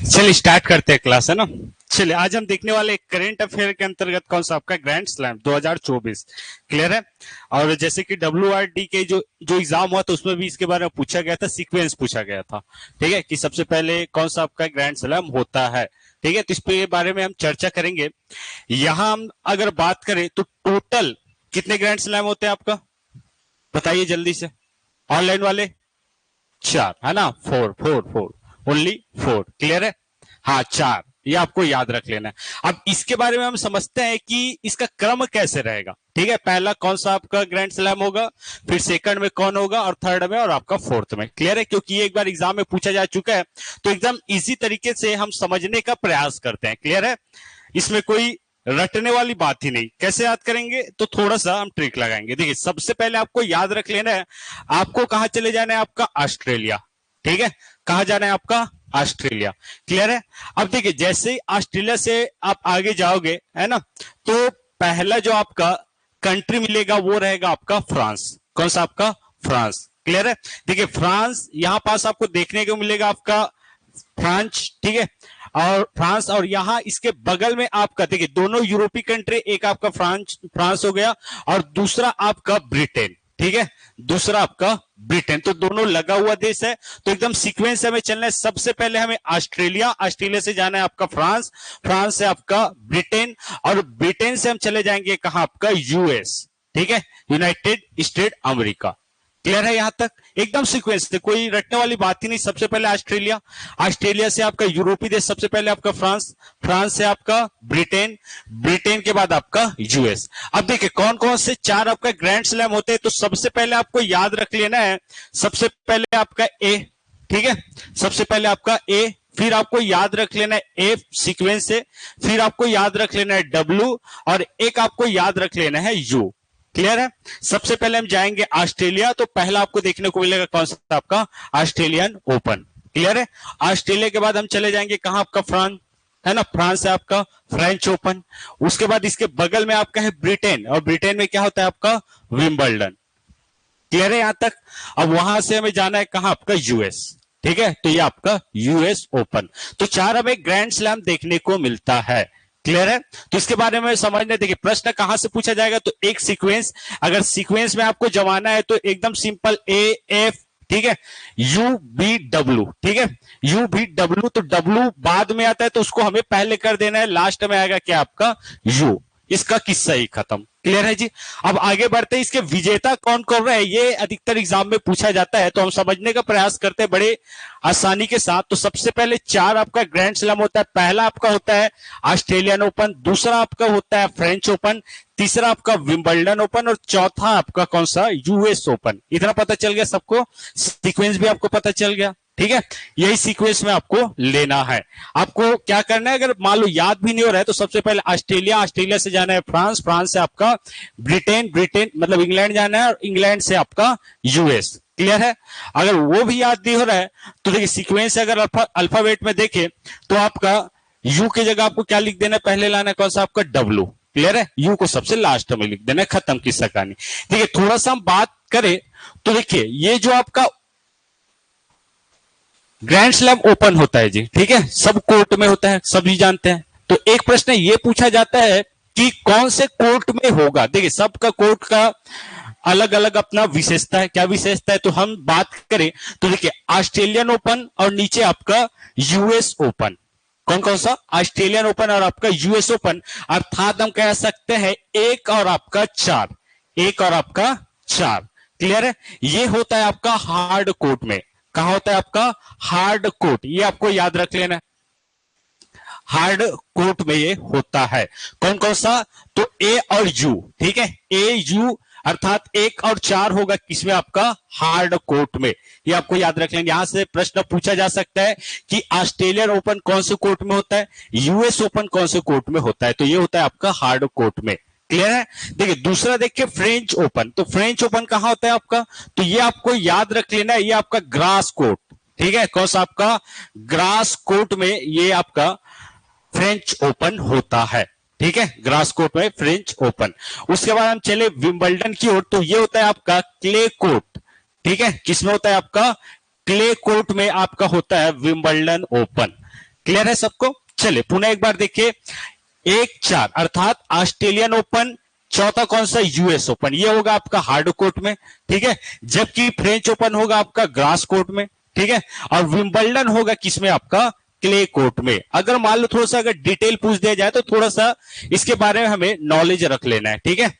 चलिए स्टार्ट करते हैं क्लास, है ना। चलिए आज हम देखने वाले करंट अफेयर के अंतर्गत कौन सा आपका ग्रैंड स्लैम 2024 क्लियर है। और जैसे कि WRD के जो जो एग्जाम हुआ था उसमें भी इसके बारे में पूछा गया था, सीक्वेंस पूछा गया था। ठीक है, कि सबसे पहले कौन सा आपका ग्रैंड स्लैम होता है। ठीक है, तो इस पे बारे में हम चर्चा करेंगे। यहाँ हम अगर बात करें तो टोटल कितने ग्रैंड स्लैम होते हैं आपका, बताइए जल्दी से। ऑनलाइन वाले 4 है ना, 4 4 4 ओनली 4 क्लियर है। हाँ 4, ये आपको याद रख लेना है। अब इसके बारे में हम समझते हैं कि इसका क्रम कैसे रहेगा। ठीक है, पहला कौन सा आपका ग्रैंड स्लैम होगा, फिर सेकंड में कौन होगा, और थर्ड में, और आपका फोर्थ में। क्लियर है, क्योंकि ये एक बार एग्जाम में पूछा जा चुका है, तो एकदम इजी तरीके से हम समझने का प्रयास करते हैं। क्लियर है, इसमें कोई रटने वाली बात ही नहीं। कैसे याद करेंगे, तो थोड़ा सा हम ट्रिक लगाएंगे। देखिए सबसे पहले आपको याद रख लेना है, आपको कहां चले जाना है, आपका ऑस्ट्रेलिया। ठीक है, कहां जाना है आपका, ऑस्ट्रेलिया। क्लियर है। अब देखिए जैसे ही ऑस्ट्रेलिया से आप आगे जाओगे, है ना, तो पहला जो आपका कंट्री मिलेगा वो रहेगा आपका फ्रांस। कौन सा आपका, फ्रांस। क्लियर है। देखिए फ्रांस यहां पास आपको देखने को मिलेगा, आपका फ्रांस। ठीक है, और फ्रांस, और यहां इसके बगल में आपका देखिए दोनों यूरोपीय कंट्री, एक आपका फ्रांस फ्रांस हो गया और दूसरा आपका ब्रिटेन। ठीक है, दूसरा आपका ब्रिटेन, तो दोनों लगा हुआ देश है। तो एकदम सीक्वेंस हमें चलना है। सबसे पहले हमें ऑस्ट्रेलिया, ऑस्ट्रेलिया से जाना है आपका फ्रांस, फ्रांस से आपका ब्रिटेन, और ब्रिटेन से हम चले जाएंगे कहां, आपका यूएस। ठीक है, यूनाइटेड स्टेट अमेरिका। क्लियर है यहां तक, एकदम सीक्वेंस से, कोई रटने वाली बात ही नहीं। सबसे पहले ऑस्ट्रेलिया, ऑस्ट्रेलिया से आपका यूरोपीय देश, सबसे पहले आपका फ्रांस, फ्रांस से आपका ब्रिटेन, ब्रिटेन के बाद आपका यूएस। अब देखिए कौन कौन से 4 आपका ग्रैंड स्लैम होते हैं, तो सबसे पहले आपको याद रख लेना है, सबसे पहले आपका ए। ठीक है, सबसे पहले आपका ए, फिर आपको याद रख लेना है ए सीक्वेंस से, फिर आपको याद रख लेना है डब्ल्यू, और एक आपको याद रख लेना है यू। क्लियर है। सबसे पहले हम जाएंगे ऑस्ट्रेलिया, तो पहला आपको देखने को मिलेगा कौन सा, आपका ऑस्ट्रेलियन ओपन। क्लियर है। ऑस्ट्रेलिया के बाद हम चले जाएंगे कहां, आपका फ्रांस, है ना, फ्रांस है आपका फ्रेंच ओपन। उसके बाद इसके बगल में आपका है ब्रिटेन, और ब्रिटेन में क्या होता है आपका, विंबलडन। क्लियर है यहां तक। अब वहां से हमें जाना है कहां, आपका यूएस। ठीक है, तो ये आपका यूएस ओपन। तो 4 हमें ग्रैंड स्लैम देखने को मिलता है। क्लियर है, तो इसके बारे में समझने, देखिए प्रश्न कहां से पूछा जाएगा, तो एक सीक्वेंस, अगर सीक्वेंस में आपको जमाना है तो एकदम सिंपल ए एफ, ठीक है, यू बी डब्ल्यू। ठीक है, यू बी डब्ल्यू, तो डब्ल्यू बाद में आता है तो उसको हमें पहले कर देना है, लास्ट में आएगा क्या, आपका यू। इसका किस्सा ही खत्म। क्लियर है जी। अब आगे बढ़ते हैं, इसके विजेता कौन कौन रहे, ये अधिकतर एग्जाम में पूछा जाता है, तो हम समझने का प्रयास करते हैं बड़े आसानी के साथ। तो सबसे पहले 4 आपका ग्रैंड स्लैम होता है। पहला आपका होता है ऑस्ट्रेलियन ओपन, दूसरा आपका होता है फ्रेंच ओपन, तीसरा आपका विंबलडन ओपन, और चौथा आपका कौन सा, यूएस ओपन। इतना पता चल गया सबको, सीक्वेंस भी आपको पता चल गया। ठीक है, यही सीक्वेंस में आपको लेना है। आपको क्या करना है, अगर मान लो याद भी नहीं हो रहा है, तो सबसे पहले ऑस्ट्रेलिया, ऑस्ट्रेलिया से जाना है फ्रांस, फ्रांस से आपका ब्रिटेन, ब्रिटेन मतलब इंग्लैंड जाना है, और इंग्लैंड से आपका यूएस। क्लियर है। अगर वो भी याद नहीं हो रहा है, तो देखिए सीक्वेंस अगर अल्फाबेट में देखे, तो आपका यू की जगह आपको क्या लिख देना है, पहले लाना है कौन सा, आपका डब्ल्यू। क्लियर है, यू को सबसे लास्ट में लिख देना है, खत्म किस्सा कहानी। देखिए थोड़ा सा हम बात करें, तो देखिए ये जो आपका ग्रैंड स्लैम ओपन होता है जी, ठीक है, सब कोर्ट में होता है, सभी जानते हैं। तो एक प्रश्न ये पूछा जाता है कि कौन से कोर्ट में होगा। देखिए सबका कोर्ट का अलग अलग अपना विशेषता है। क्या विशेषता है, तो हम बात करें तो देखिए ऑस्ट्रेलियन ओपन और नीचे आपका यूएस ओपन। कौन कौन सा, ऑस्ट्रेलियन ओपन और आपका यूएस ओपन, अर्थात हम कह सकते हैं 1 और आपका 4, 1 और आपका 4। क्लियर है, ये होता है आपका हार्ड कोर्ट में। कहां होता है आपका, हार्ड कोर्ट, ये आपको याद रख लेना। हार्ड कोर्ट में ये होता है। कौन कौन सा, तो ए और यू। ठीक है, ए यू अर्थात 1 और 4 होगा किसमें, आपका हार्ड कोर्ट में। ये आपको याद रख लेंगे। यहां से प्रश्न पूछा जा सकता है कि ऑस्ट्रेलियन ओपन कौन से कोर्ट में होता है, यूएस ओपन कौन से कोर्ट में होता है, तो ये होता है आपका हार्ड कोर्ट में। क्लियर है। देखिए दूसरा देखिए फ्रेंच ओपन, तो फ्रेंच ओपन कहां होता है आपका, तो ये आपको याद रख लेना है, ये आपका ग्रास कोर्ट। ठीक है, कौन सा आपका, ग्रास कोर्ट में ये आपका फ्रेंच ओपन होता है। ठीक है, ग्रास कोर्ट में फ्रेंच ओपन। उसके बाद हम चले विंबलडन की ओर, तो ये होता है आपका क्ले कोर्ट। ठीक है, किसमें होता है आपका, क्ले कोर्ट में आपका होता है विंबलडन ओपन। क्लियर है सबको? चलिए पुनः एक बार देखिए, 1-4 अर्थात ऑस्ट्रेलियन ओपन, चौथा कौन सा, यूएस ओपन, ये होगा आपका हार्ड कोर्ट में, ठीक है, जबकि फ्रेंच ओपन होगा आपका ग्रास कोर्ट में, ठीक है, और विंबलडन होगा किसमें, आपका क्ले कोर्ट में। अगर मान लो थोड़ा सा अगर डिटेल पूछ दिया जाए तो थोड़ा सा इसके बारे में हमें नॉलेज रख लेना है, ठीक है।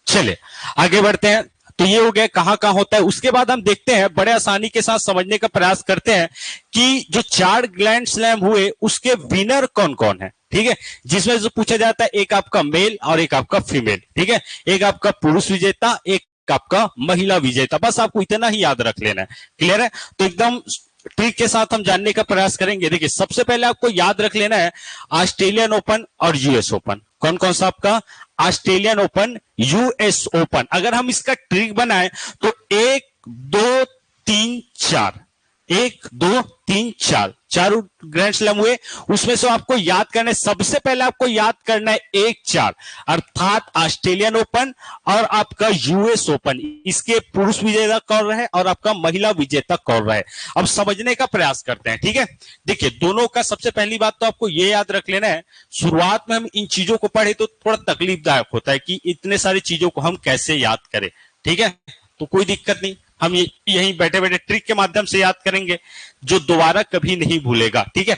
चलिए आगे बढ़ते हैं। तो ये हो गया कहां कहां होता है। उसके बाद हम देखते हैं, बड़े आसानी के साथ समझने का प्रयास करते हैं कि जो 4 ग्रैंड स्लैम हुए उसके विनर कौन कौन है, ठीक है, जिसमें से पूछा जाता है एक आपका मेल और एक आपका फीमेल, ठीक है, एक आपका पुरुष विजेता, एक आपका महिला विजेता, बस आपको इतना ही याद रख लेना है। क्लियर है? तो एकदम ट्रिक के साथ हम जानने का प्रयास करेंगे। देखिए सबसे पहले आपको याद रख लेना है ऑस्ट्रेलियन ओपन और यूएस ओपन। कौन कौन सा आपका, ऑस्ट्रेलियन ओपन, यूएस ओपन। अगर हम इसका ट्रिक बनाएं तो 1 2 3 4, 1 2 3 4 चारों ग्रैंड स्लैम हुए, उसमें से आपको याद करना है, सबसे पहले आपको याद करना है 1-4 अर्थात ऑस्ट्रेलियन ओपन और आपका यूएस ओपन, इसके पुरुष विजेता कौन रहे और आपका महिला विजेता कौन रहे। अब समझने का प्रयास करते हैं, ठीक है। देखिए दोनों का सबसे पहली बात तो आपको यह याद रख लेना है, शुरुआत में हम इन चीजों को पढ़े तो थोड़ा तकलीफदायक होता है कि इतने सारी चीजों को हम कैसे याद करें, ठीक है, तो कोई दिक्कत नहीं, हम यहीं बैठे बैठे ट्रिक के माध्यम से याद करेंगे जो दोबारा कभी नहीं भूलेगा, ठीक है।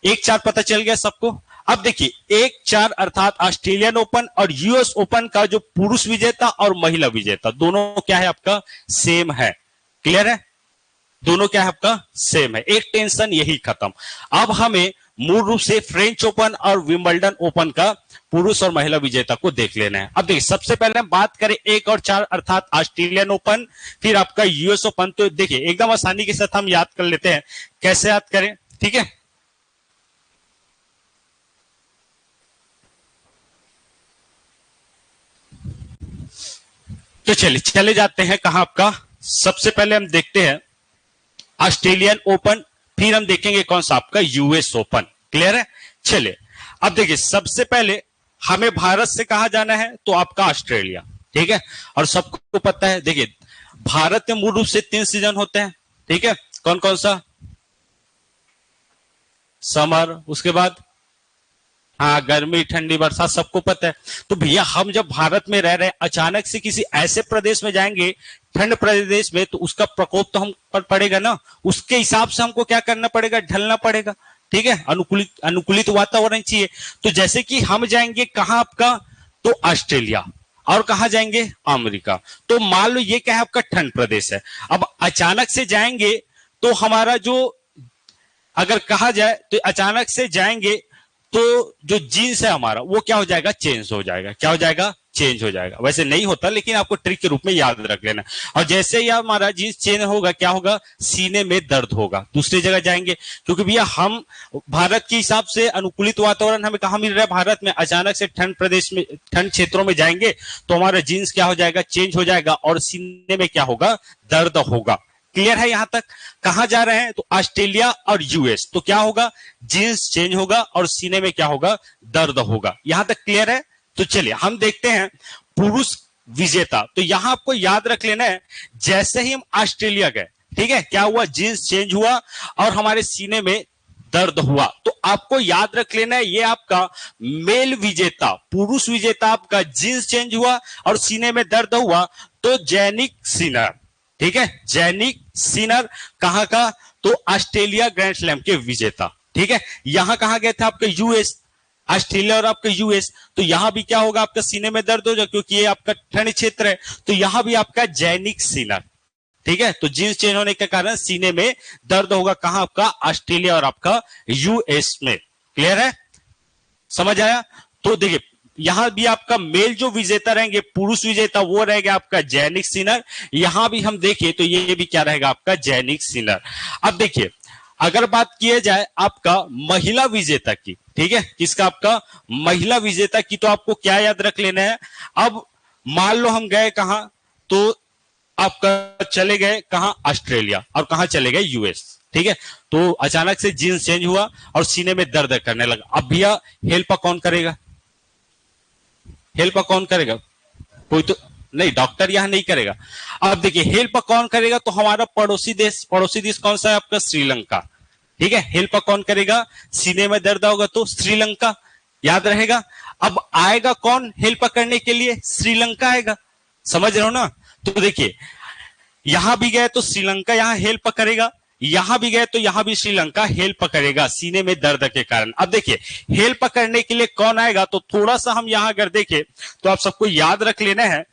1-4 पता चल गया सबको। अब देखिए 1-4 अर्थात ऑस्ट्रेलियन ओपन और यूएस ओपन का जो पुरुष विजेता और महिला विजेता दोनों क्या है आपका, सेम है। क्लियर है? दोनों क्या है आपका, सेम है। एक टेंशन यही खत्म। अब हमें मूल रूप से फ्रेंच ओपन और विंबलडन ओपन का पुरुष और महिला विजेता को देख लेना है। अब देखिए सबसे पहले हम बात करें 1 और 4 अर्थात ऑस्ट्रेलियन ओपन, फिर आपका यूएस ओपन। तो देखिए एकदम आसानी के साथ हम याद कर लेते हैं, कैसे याद करें, ठीक है। तो चलिए चले जाते हैं कहां आपका, सबसे पहले हम देखते हैं ऑस्ट्रेलियन ओपन, फिर हम देखेंगे कौन सा आपका यूएस ओपन। क्लियर है? चलिए अब देखिए सबसे पहले हमें भारत से कहा जाना है तो आपका ऑस्ट्रेलिया, ठीक है, और सबको पता है। देखिए भारत में मूल रूप से 3 सीजन होते हैं, ठीक है, कौन कौन सा, समर, उसके बाद हाँ गर्मी, ठंडी, बरसात, सबको पता है। तो भैया हम जब भारत में रह रहे हैं, अचानक से किसी ऐसे प्रदेश में जाएंगे ठंड प्रदेश में, तो उसका प्रकोप तो हम पर पड़ेगा ना, उसके हिसाब से हमको क्या करना पड़ेगा, ढलना पड़ेगा, ठीक है, अनुकूलित वातावरण चाहिए। तो जैसे कि हम जाएंगे कहां आपका, तो ऑस्ट्रेलिया, और कहा जाएंगे अमेरिका। तो मान लो ये क्या है आपका, ठंड प्रदेश है। अब अचानक से जाएंगे तो हमारा जो, अगर कहा जाए तो अचानक से जाएंगे तो जो जीन्स है हमारा वो क्या हो जाएगा, चेंज हो जाएगा। क्या हो जाएगा, चेंज हो जाएगा। वैसे नहीं होता लेकिन आपको ट्रिक के रूप में याद रख लेना। और जैसे ही हमारा जीन्स चेंज होगा क्या होगा, सीने में दर्द होगा। दूसरी जगह जाएंगे, क्योंकि भैया हम भारत के हिसाब से अनुकूलित वातावरण हमें कहां मिल रहा है, भारत में। अचानक से ठंड प्रदेश में, ठंड क्षेत्रों में जाएंगे तो हमारा जीन्स क्या हो जाएगा, चेंज हो जाएगा और सीने में क्या होगा, दर्द होगा। क्लियर है? यहां तक कहां जा रहे हैं, तो ऑस्ट्रेलिया और यूएस। तो क्या होगा, जीन्स चेंज होगा और सीने में क्या होगा, दर्द होगा। यहां तक क्लियर है? तो चलिए हम देखते हैं पुरुष विजेता। तो यहां आपको याद रख लेना है, जैसे ही हम ऑस्ट्रेलिया गए, ठीक है, क्या हुआ, जीन्स चेंज हुआ और हमारे सीने में दर्द हुआ। तो आपको याद रख लेना है, ये आपका मेल विजेता, पुरुष विजेता आपका जीन्स चेंज हुआ और सीने में दर्द हुआ, तो जैनिक सिनर, ठीक है, जैनिक सिनर कहां का, तो ऑस्ट्रेलिया ग्रैंड स्लैम के विजेता, ठीक है। यहां कहां गए थे आपके, यूएस, ऑस्ट्रेलिया और आपका यूएस। तो यहां भी क्या होगा, आपका सीने में दर्द हो जाए, क्योंकि ये आपका ठंड क्षेत्र है। तो यहां भी आपका जैनिक सिनर, ठीक है। तो जींस चेंज होने के कारण सीने में दर्द होगा, कहां आपका, ऑस्ट्रेलिया और आपका यूएस में। क्लियर है? समझ आया? तो देखिए यहां भी आपका मेल जो विजेता रहेंगे, पुरुष विजेता, वो रहेगा आपका जैनिक सिनर। यहां भी हम देखें तो ये भी क्या रहेगा, आपका जैनिक सिनर। अब देखिए अगर बात किया जाए आपका महिला विजेता की, ठीक है, किसका, आपका महिला विजेता की, तो आपको क्या याद रख लेना है। अब मान लो हम गए कहां, तो आपका चले गए कहां, ऑस्ट्रेलिया, और कहां चले गए, यूएस, ठीक है। तो अचानक से जींस चेंज हुआ और सीने में दर्द करने लगा। अब भैया हेल्प कौन करेगा, हेल्प कौन करेगा, कोई तो नहीं, डॉक्टर यहां नहीं करेगा। अब देखिए हेल्प कौन करेगा, तो हमारा पड़ोसी देश कौन सा है आपका, श्रीलंका, ठीक है, हेल्प कौन करेगा, सीने में दर्द होगा तो श्रीलंका, याद रहेगा। अब आएगा कौन हेल्प करने के लिए, श्रीलंका आएगा, समझ रहे हो ना। तो देखिए यहां भी गए तो श्रीलंका यहां हेल्प करेगा, यहां भी गए तो यहां भी श्रीलंका हेल्प करेगा सीने में दर्द के कारण। अब देखिए हेल्प करने के लिए कौन आएगा, तो थोड़ा सा हम यहां अगर देखें तो आप सबको याद रख लेना है,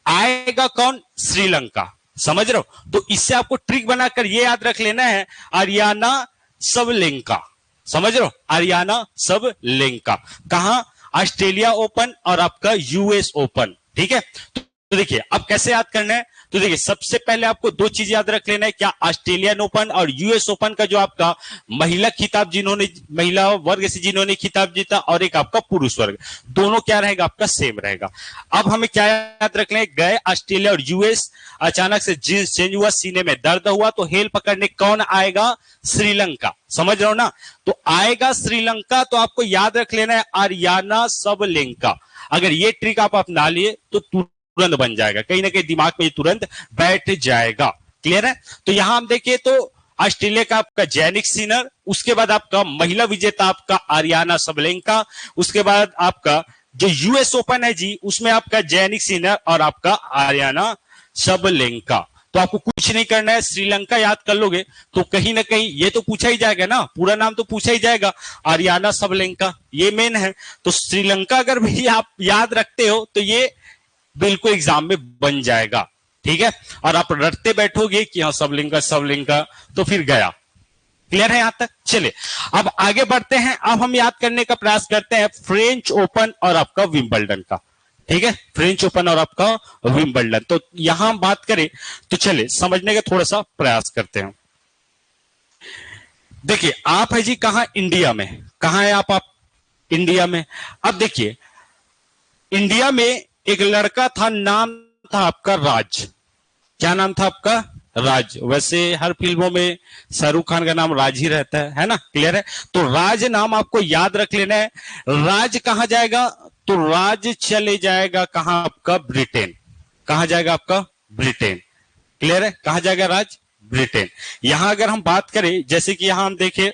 आएगा कौन, श्रीलंका, समझ रहे हो। तो इससे आपको ट्रिक बनाकर ये याद रख लेना है, आरियाना सबलेंका, समझ रहे हो, आरियाना सबलेंका, कहां, ऑस्ट्रेलिया ओपन और आपका यूएस ओपन, ठीक है। तो देखिए अब कैसे याद करना है, तो देखिए सबसे पहले आपको दो चीज याद रख लेना है, क्या, ऑस्ट्रेलियन ओपन और यूएस ओपन का जो आपका महिला खिताब जिन्होंने, महिला वर्ग से जिन्होंने खिताब जीता, और एक आपका पुरुष वर्ग, दोनों क्या रहेगा आपका सेम रहेगा। अब हमें क्या याद रख लें, गए ऑस्ट्रेलिया और यूएस, अचानक से चेंज हुआ, सीने में दर्द हुआ, तो हेल्प करने कौन आएगा, श्रीलंका, समझ रहे हो ना। तो आएगा श्रीलंका, तो आपको याद रख लेना है आरियाना सबलेंका। अगर ये ट्रिक आप अपना लिए तो तुरंत बन जाएगा, कहीं ना कहीं दिमाग में तुरंत बैठ जाएगा, क्लियर है। तो यहां हम देखिए तो ऑस्ट्रेलिया का आपका जैनिक सिनर, उसके बाद आपका महिला विजेता आपका आरियाना सबलेंका, उसके बाद आपका जो यूएस ओपन है जी उसमें आपका जैनिक सिनर और आपका आरियाना सबलेंका। तो आपको कुछ नहीं करना है, श्रीलंका याद कर लोगे तो कहीं ना कहीं ये तो पूछा ही जाएगा ना, पूरा नाम तो पूछा ही जाएगा, आरियाना सबलेंका, ये मेन है। तो श्रीलंका अगर भी आप याद रखते हो तो ये बिल्कुल एग्जाम में बन जाएगा, ठीक है। और आप रटते बैठोगे कि हाँ सबलिंगा सबलिंगा, तो फिर गया, क्लियर है यहां तक। चलिए अब आगे बढ़ते हैं, अब हम याद करने का प्रयास करते हैं फ्रेंच ओपन और आपका विंबलडन का, ठीक है, फ्रेंच ओपन और आपका विंबलडन। तो यहां हम बात करें तो चलिए समझने का थोड़ा सा प्रयास करते हैं। देखिए आप है जी कहां, इंडिया में, कहां है आप इंडिया में। अब देखिए इंडिया में एक लड़का था, नाम था आपका राज, क्या नाम था आपका, राज। वैसे हर फिल्मों में शाहरुख खान का नाम राज ही रहता है ना, क्लियर है। तो राज नाम आपको याद रख लेना है। राज कहां जाएगा, तो राज चले जाएगा कहां आपका, ब्रिटेन, कहां जाएगा आपका, ब्रिटेन, क्लियर है, कहां जाएगा राज, ब्रिटेन। यहां अगर हम बात करें, जैसे कि यहां हम देखें,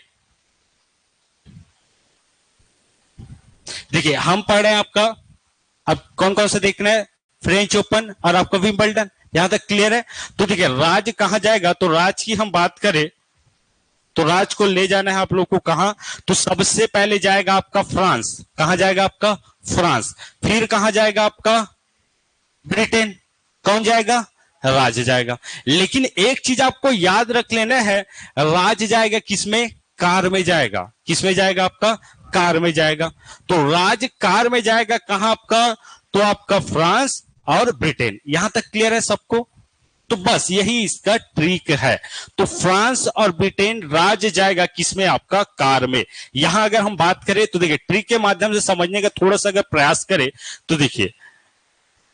देखिए हम पढ़ रहे हैं आपका, अब कौन कौन सा देखना है, फ्रेंच ओपन और आपका विंबलडन, यहां तक क्लियर है। तो देखिए राज कहां जाएगा, तो राज की हम बात करें तो राज को ले जाना है आप लोग को कहां, तो सबसे पहले जाएगा आपका फ्रांस, कहां जाएगा आपका, फ्रांस। फिर कहां जाएगा आपका, ब्रिटेन, कौन जाएगा, राज जाएगा। लेकिन एक चीज आपको याद रख लेना है, राज जाएगा किसमें, कार में जाएगा, किसमें जाएगा आपका, कार में जाएगा। तो राज कार में जाएगा कहां आपका, तो आपका फ्रांस और ब्रिटेन, यहां तक क्लियर है सबको। तो बस यही इसका ट्रिक है। तो फ्रांस और ब्रिटेन राज जाएगा किसमें, आपका कार में। यहां अगर हम बात करें तो देखिए ट्रिक के माध्यम से समझने का थोड़ा सा अगर प्रयास करें तो देखिए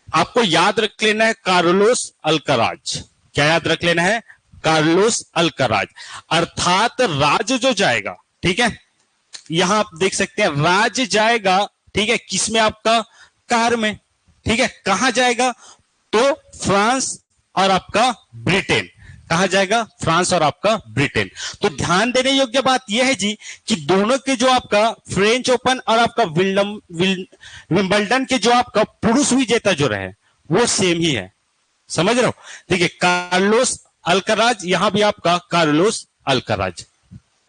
आपको याद रख लेना है कार्लोस अल्काराज, क्या याद रख लेना है, कार्लोस अल्काराज, अर्थात राज जो जाएगा, ठीक है, यहां आप देख सकते हैं राज जाएगा, ठीक है, किसमें आपका, कार में, ठीक है, कहां जाएगा, तो फ्रांस और आपका ब्रिटेन, कहां जाएगा, फ्रांस और आपका ब्रिटेन। तो ध्यान देने योग्य बात यह है जी कि दोनों के जो आपका फ्रेंच ओपन और आपका विंबलडन के जो आपका पुरुष विजेता जो रहे वो सेम ही है, समझ रहे हो। देखिए कार्लोस अल्काराज, यहां भी आपका कार्लोस अल्काराज,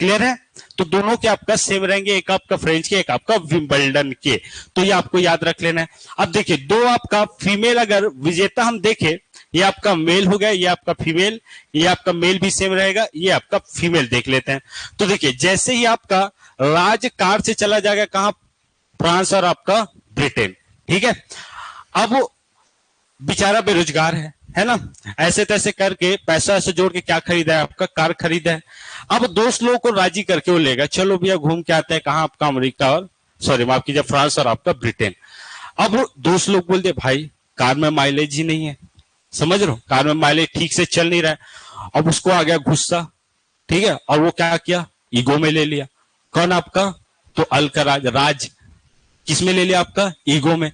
क्लियर है। तो दोनों के आपका सेम रहेंगे, एक आपका फ्रेंच के, एक आपका विंबलडन के। तो ये आपको याद रख लेना है। अब देखिए दो आपका फीमेल अगर विजेता हम देखें, ये आपका मेल हो गया, ये आपका फीमेल, ये आपका मेल भी सेम रहेगा, ये आपका फीमेल देख लेते हैं। तो देखिए जैसे ही आपका राज कार से चला जाएगा कहां, फ्रांस और आपका ब्रिटेन, ठीक है। अब वो बेचारा बेरोजगार है ना, ऐसे तैसे करके पैसा ऐसे जोड़ के क्या खरीदा है, आपका कार खरीदा है। अब दोस्त लोगों को राजी करके वो लेगा, चलो भैया घूम के आते हैं, कहां आपका, अमेरिका और सॉरी माफ कीजिए, फ्रांस और आपका ब्रिटेन। अब दोस्त लोग बोलते भाई कार में माइलेज ही नहीं है, समझ रहे हो, कार में माइलेज ठीक से चल नहीं रहा है। अब उसको आ गया गुस्सा, ठीक है, और वो क्या किया, ईगो में ले लिया, कौन आपका, तो अल्काराज, राज किस में ले लिया आपका, ईगो में।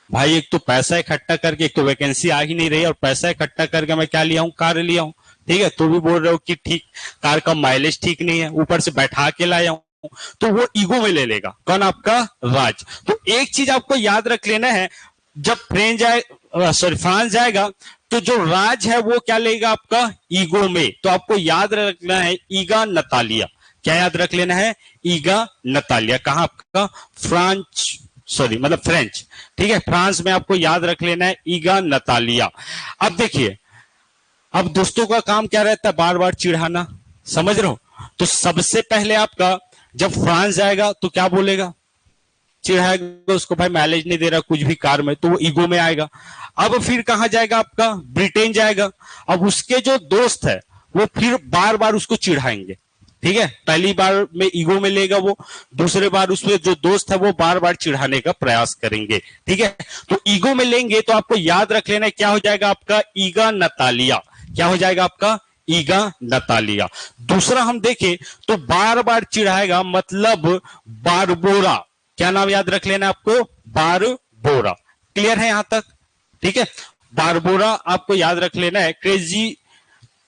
भाई एक तो पैसा इकट्ठा करके, एक तो वैकेंसी आ ही नहीं रही और पैसा इकट्ठा करके मैं क्या लिया हूं, कार लिया हूं, ठीक है, तो भी बोल रहे हो कि ठीक कार का माइलेज ठीक नहीं है, ऊपर से बैठा के लाया हूं, तो वो ईगो में ले लेगा। कौन? आपका राज। तो एक चीज आपको याद रख लेना है, जब फ्रांस जाएगा तो जो राज है वो क्या लेगा? आपका ईगो में। तो आपको याद रखना है ईगा नतालिया। क्या याद रख लेना है? ईगा नतालिया। कहां? आपका फ्रेंच। ठीक है, फ्रांस में आपको याद रख लेना है ईगा नतालिया। अब देखिए, अब दोस्तों का काम क्या रहता है? बार बार चिढ़ाना। समझ रहे हो? तो सबसे पहले आपका जब फ्रांस जाएगा तो क्या बोलेगा? चिढ़ाएगा उसको, भाई माइलेज नहीं दे रहा कुछ भी कार में, तो वो ईगो में आएगा। अब फिर कहां जाएगा? आपका ब्रिटेन जाएगा। अब उसके जो दोस्त है वो फिर बार बार उसको चिढ़ाएंगे। ठीक है, पहली बार में ईगो में लेगा वो, दूसरे बार उसमें जो दोस्त है वो बार बार चिढ़ाने का प्रयास करेंगे। ठीक है, तो ईगो में लेंगे तो आपको याद रख लेना क्या हो जाएगा? आपका ईगा नतालिया। क्या हो जाएगा? आपका ईगा नतालिया। दूसरा हम देखें तो बार बार चिढ़ाएगा, मतलब बारबोरा। क्या नाम याद रख लेना आपको? बारबोरा। क्लियर है यहां तक? ठीक है, बारबोरा आपको याद रख लेना है। क्रेजी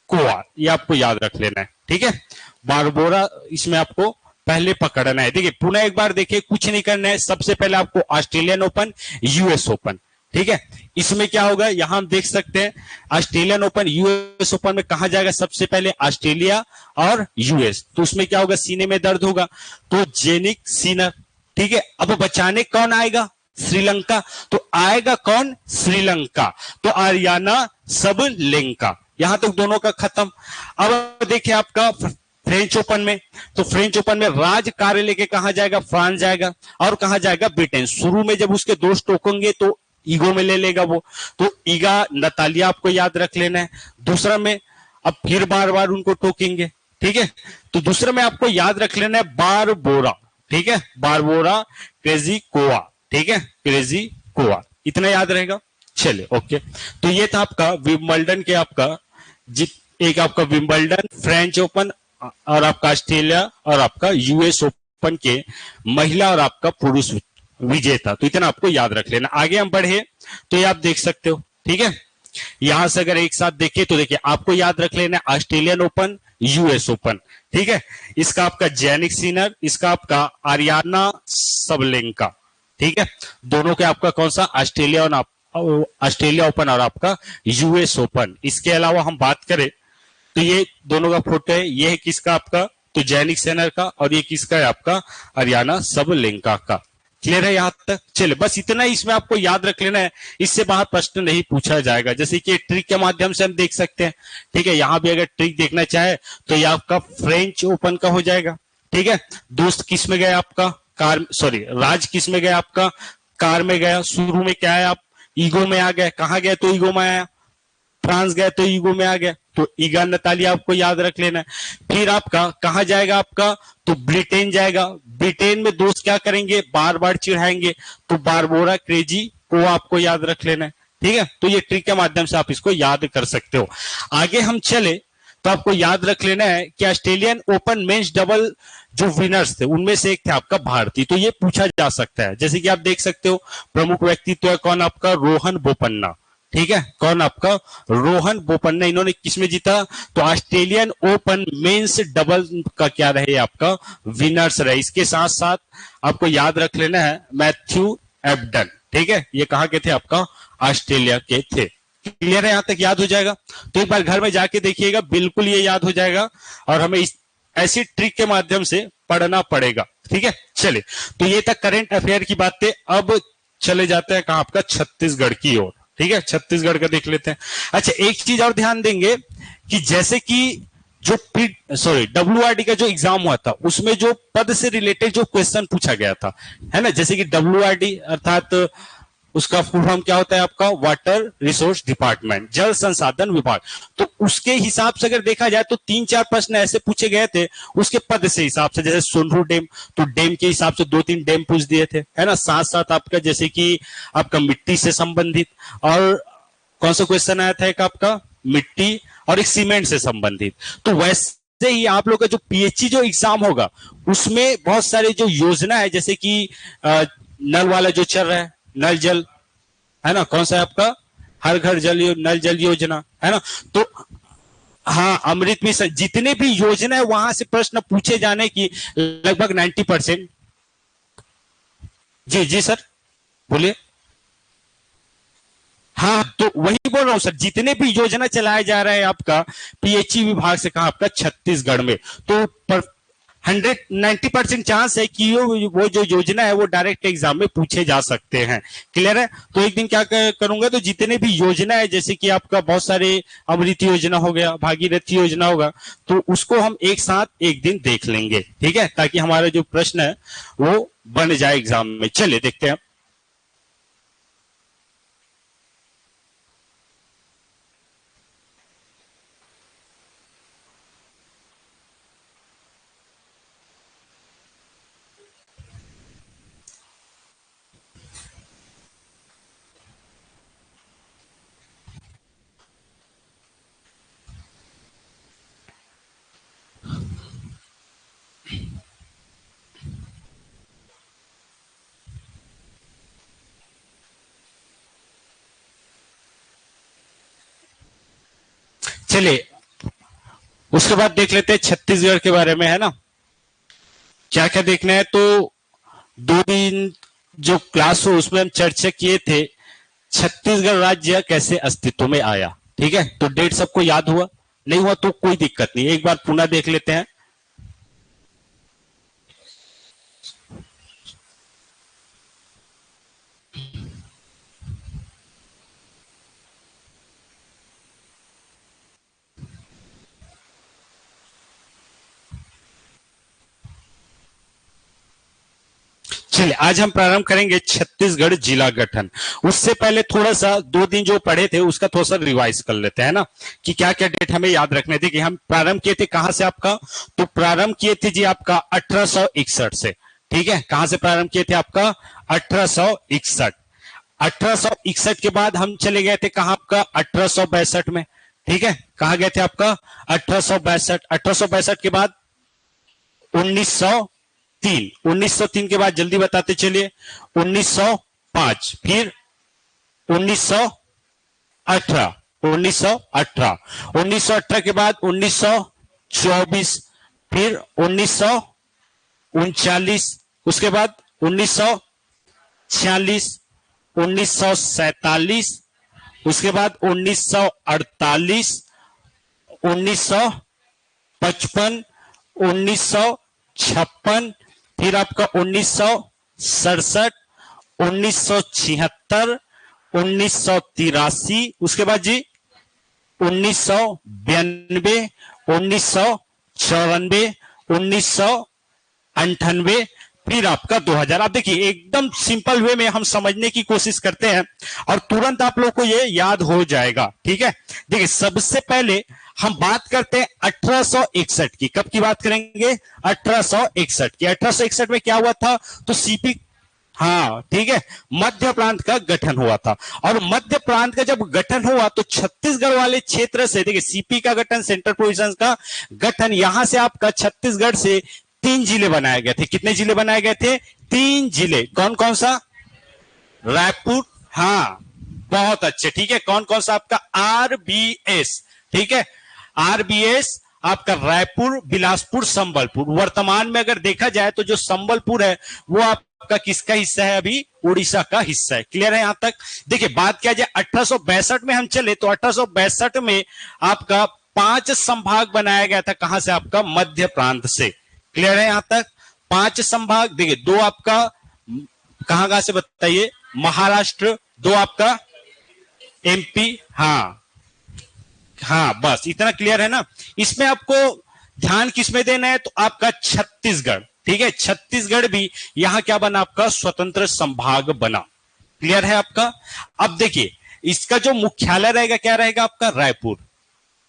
कोआ, ये आपको याद रख लेना है। ठीक है, बारबोरा इसमें आपको पहले पकड़ना है। देखिए पुनः एक बार देखिए, कुछ नहीं करना है, सबसे पहले आपको ऑस्ट्रेलियन ओपन, यूएस ओपन। ठीक है, इसमें क्या होगा? यहां हम देख सकते हैं ऑस्ट्रेलियन ओपन, यूएस ओपन में कहा जाएगा? सबसे पहले ऑस्ट्रेलिया और यूएस। तो उसमें क्या होगा? सीने में दर्द होगा, तो जेनिक सिनर। ठीक है, अब बचाने कौन आएगा? श्रीलंका। तो आएगा कौन? श्रीलंका। तो आर्याना सबलेंका। यहां तक दोनों का खत्म। अब देखिए आपका फ्रेंच ओपन में, तो फ्रेंच ओपन में राज कार्य लेके कहां जाएगा? फ्रांस जाएगा। और कहां जाएगा? ब्रिटेन। शुरू में जब उसके दोस्त टोकेंगे तो ईगो में ले लेगा वो, तो ईगा नतालिया आपको याद रख लेना है। दूसरा में अब फिर बार बार उनको टोकेंगे। ठीक है, तो दूसरे में आपको याद रख लेना है बारबोरा। ठीक है, बारबोरा, क्रेजी कोआ। ठीक है, क्रेजी कोआ, इतना याद रहेगा। चलिए ओके, तो ये था आपका विंबलडन के आपका एक आपका विंबलडन, फ्रेंच ओपन और आपका ऑस्ट्रेलिया और आपका यूएस ओपन के महिला और आपका पुरुष विजेता। तो इतना आपको याद रख लेना। आगे हम बढ़े तो ये आप देख सकते हो। ठीक है, यहां से अगर एक साथ देखें तो देखिए आपको याद रख लेना ऑस्ट्रेलियन ओपन, यूएस ओपन। ठीक है, इसका आपका जैनिक सिनर, इसका आपका आर्याना सबलेंका। ठीक है, दोनों के आपका कौन सा? ऑस्ट्रेलिया ओपन और आपका यूएस ओपन। इसके अलावा हम बात करें तो ये दोनों का फोटो है, ये है किसका? आपका तो जैनिक सेनर का, और ये किसका है? आपका आर्याना सबलेंका का। क्लियर है यहां तक? चलिए बस इतना ही इसमें आपको याद रख लेना है, इससे बाहर प्रश्न नहीं पूछा जाएगा। जैसे कि ट्रिक के माध्यम से हम देख सकते हैं। ठीक है, यहां भी अगर ट्रिक देखना चाहे तो ये आपका फ्रेंच ओपन का हो जाएगा। ठीक है, दोस्त किस में गया? आपका राज किस में गया? आपका कार में गया। शुरू में क्या है? आप ईगो में आ गए। कहां गए? तो ईगो में आया। फ्रांस गए तो ईगो में आ गया, तो ईगा नतालिया आपको याद रख लेना है। फिर आपका कहां जाएगा? आपका तो ब्रिटेन जाएगा। ब्रिटेन में दोस्त क्या करेंगे? बार बार चिढ़ाएंगे, तो बारबोरा, क्रेजी को आपको याद रख लेना है। ठीक है, तो ये ट्रिक के माध्यम से आप इसको याद कर सकते हो। आगे हम चले तो आपको याद रख लेना है कि ऑस्ट्रेलियन ओपन मेंस डबल जो विनर्स थे उनमें से एक थे आपका भारतीय। तो ये पूछा जा सकता है। जैसे कि आप देख सकते हो प्रमुख व्यक्तित्व है कौन? आपका रोहन बोपन्ना। ठीक है, कौन? आपका रोहन बोपन्ना। इन्होंने किसमें जीता? तो ऑस्ट्रेलियन ओपन मेंस डबल का क्या रहे? आपका विनर्स रहे। इसके साथ साथ आपको याद रख लेना है मैथ्यू एबडन। ठीक है, ये कहां के थे? आपका ऑस्ट्रेलिया के थे। क्लियर है? यहां तक याद हो जाएगा। तो एक बार घर में जाके देखिएगा, बिल्कुल ये याद हो जाएगा और हमें ऐसी ट्रिक के माध्यम से पढ़ना पड़ेगा। ठीक है, चलिए तो ये था करंट अफेयर की बातें। अब चले जाते हैं कहां? आपका छत्तीसगढ़ की ओर। ठीक है, छत्तीसगढ़ का देख लेते हैं। अच्छा, एक चीज और ध्यान देंगे कि जैसे कि जो WRD का जो एग्जाम हुआ था उसमें जो पद से रिलेटेड जो क्वेश्चन पूछा गया था, है ना, जैसे कि WRD अर्थात उसका फुल फॉर्म क्या होता है? आपका वाटर रिसोर्स डिपार्टमेंट, जल संसाधन विभाग। तो उसके हिसाब से अगर देखा जाए तो 3-4 प्रश्न ऐसे पूछे गए थे उसके पद से हिसाब से। जैसे सोनरू डैम, तो डैम के हिसाब से 2-3 डैम पूछ दिए थे, है ना। साथ साथ आपका जैसे कि आपका मिट्टी से संबंधित, और कौन सा क्वेश्चन आया था? एक आपका मिट्टी और एक सीमेंट से संबंधित। तो वैसे ही आप लोग का जो पीएचई जो एग्जाम होगा उसमें बहुत सारे जो योजना है, जैसे कि नल वाला जो चल रहा है, नल जल, है ना, कौन सा है आपका? हर घर जल नल जल योजना, है ना। तो हाँ, अमृत मिशन जितने भी योजना है वहां से प्रश्न पूछे जाने की लगभग 90%। जी जी सर, बोलिए। हाँ, तो वही बोल रहा हूँ सर, जितने भी योजना चलाए जा रहे हैं आपका पीएचई विभाग से, कहा आपका छत्तीसगढ़ में, तो 190% चांस है कि वो जो योजना है वो डायरेक्ट एग्जाम में पूछे जा सकते हैं। क्लियर है? तो एक दिन क्या करूंगा, तो जितने भी योजना है, जैसे कि आपका बहुत सारे अमृत योजना हो गया, भागीरथी योजना होगा, तो उसको हम एक साथ एक दिन देख लेंगे, ठीक है, ताकि हमारा जो प्रश्न है वो बन जाए एग्जाम में। चलिए देखते हैं। चलिए उसके बाद देख लेते हैं छत्तीसगढ़ के बारे में, है ना, क्या क्या देखना है। तो 2 दिन जो क्लास हो उसमें हम चर्चा किए थे छत्तीसगढ़ राज्य कैसे अस्तित्व में आया। ठीक है, तो डेट सबको याद हुआ? नहीं हुआ तो कोई दिक्कत नहीं, एक बार पुनः देख लेते हैं। चलिए आज हम प्रारंभ करेंगे छत्तीसगढ़ जिला गठन। उससे पहले थोड़ा सा 2 दिन जो पढ़े थे उसका थोड़ा सा रिवाइज कर लेते हैं ना, कि क्या क्या डेट हमें याद रखने थे। कि हम प्रारंभ किए थे कहां से आपका, तो प्रारंभ किए थे जी आपका 1861 से। ठीक है, कहां से प्रारंभ किए थे आपका 1861। 1861 के बाद हम चले गए थे कहां आपका 1862 में। ठीक है, कहा गए थे आपका 1862। 1862 के बाद 1903। 1903 के बाद जल्दी बताते चलिए 1905, फिर 1918। 1918 1918 के बाद 1924, फिर 1939, उसके बाद 1946, 1947, उसके बाद 1948, 1955, 1956, फिर आपका 1967, 1976, 1983, उसके बाद जी 1992, 1994, 1998, फिर आपका 2000। आप देखिए एकदम सिंपल वे में हम समझने की कोशिश करते हैं और तुरंत आप लोग को ये याद हो जाएगा। ठीक है, देखिए सबसे पहले हम बात करते हैं 1861 की। कब की बात करेंगे? 1861 की। 1861 में क्या हुआ था? तो सीपी, हाँ ठीक है, मध्य प्रांत का गठन हुआ था। और मध्य प्रांत का जब गठन हुआ तो छत्तीसगढ़ वाले क्षेत्र से, देखिए सीपी का गठन, सेंट्रल प्रोविंस का गठन, यहां से आपका छत्तीसगढ़ से 3 जिले बनाए गए थे। कितने जिले बनाए गए थे? 3 जिले। कौन कौन सा? रायपुर, हाँ बहुत अच्छे। ठीक है, कौन कौन सा? आपका आरबीएस। ठीक है, आरबीएस आपका रायपुर, बिलासपुर, संबलपुर। वर्तमान में अगर देखा जाए तो जो संबलपुर है वो आपका किसका हिस्सा है? अभी उड़ीसा का हिस्सा है। क्लियर है यहां तक? देखिए बात किया जाए 1862 में हम चले तो 1862 में आपका 5 संभाग बनाया गया था। कहां से? आपका मध्य प्रांत से। क्लियर है यहां तक? 5 संभाग। देखिए 2 आपका कहां से बताइए? महाराष्ट्र, 2 आपका एमपी, हाँ हाँ, बस इतना क्लियर है ना। इसमें आपको ध्यान किसमें देना है? तो आपका छत्तीसगढ़। ठीक है, छत्तीसगढ़ भी यहां क्या बना? आपका स्वतंत्र संभाग बना। क्लियर है आपका? अब देखिए इसका जो मुख्यालय रहेगा क्या रहेगा? आपका रायपुर।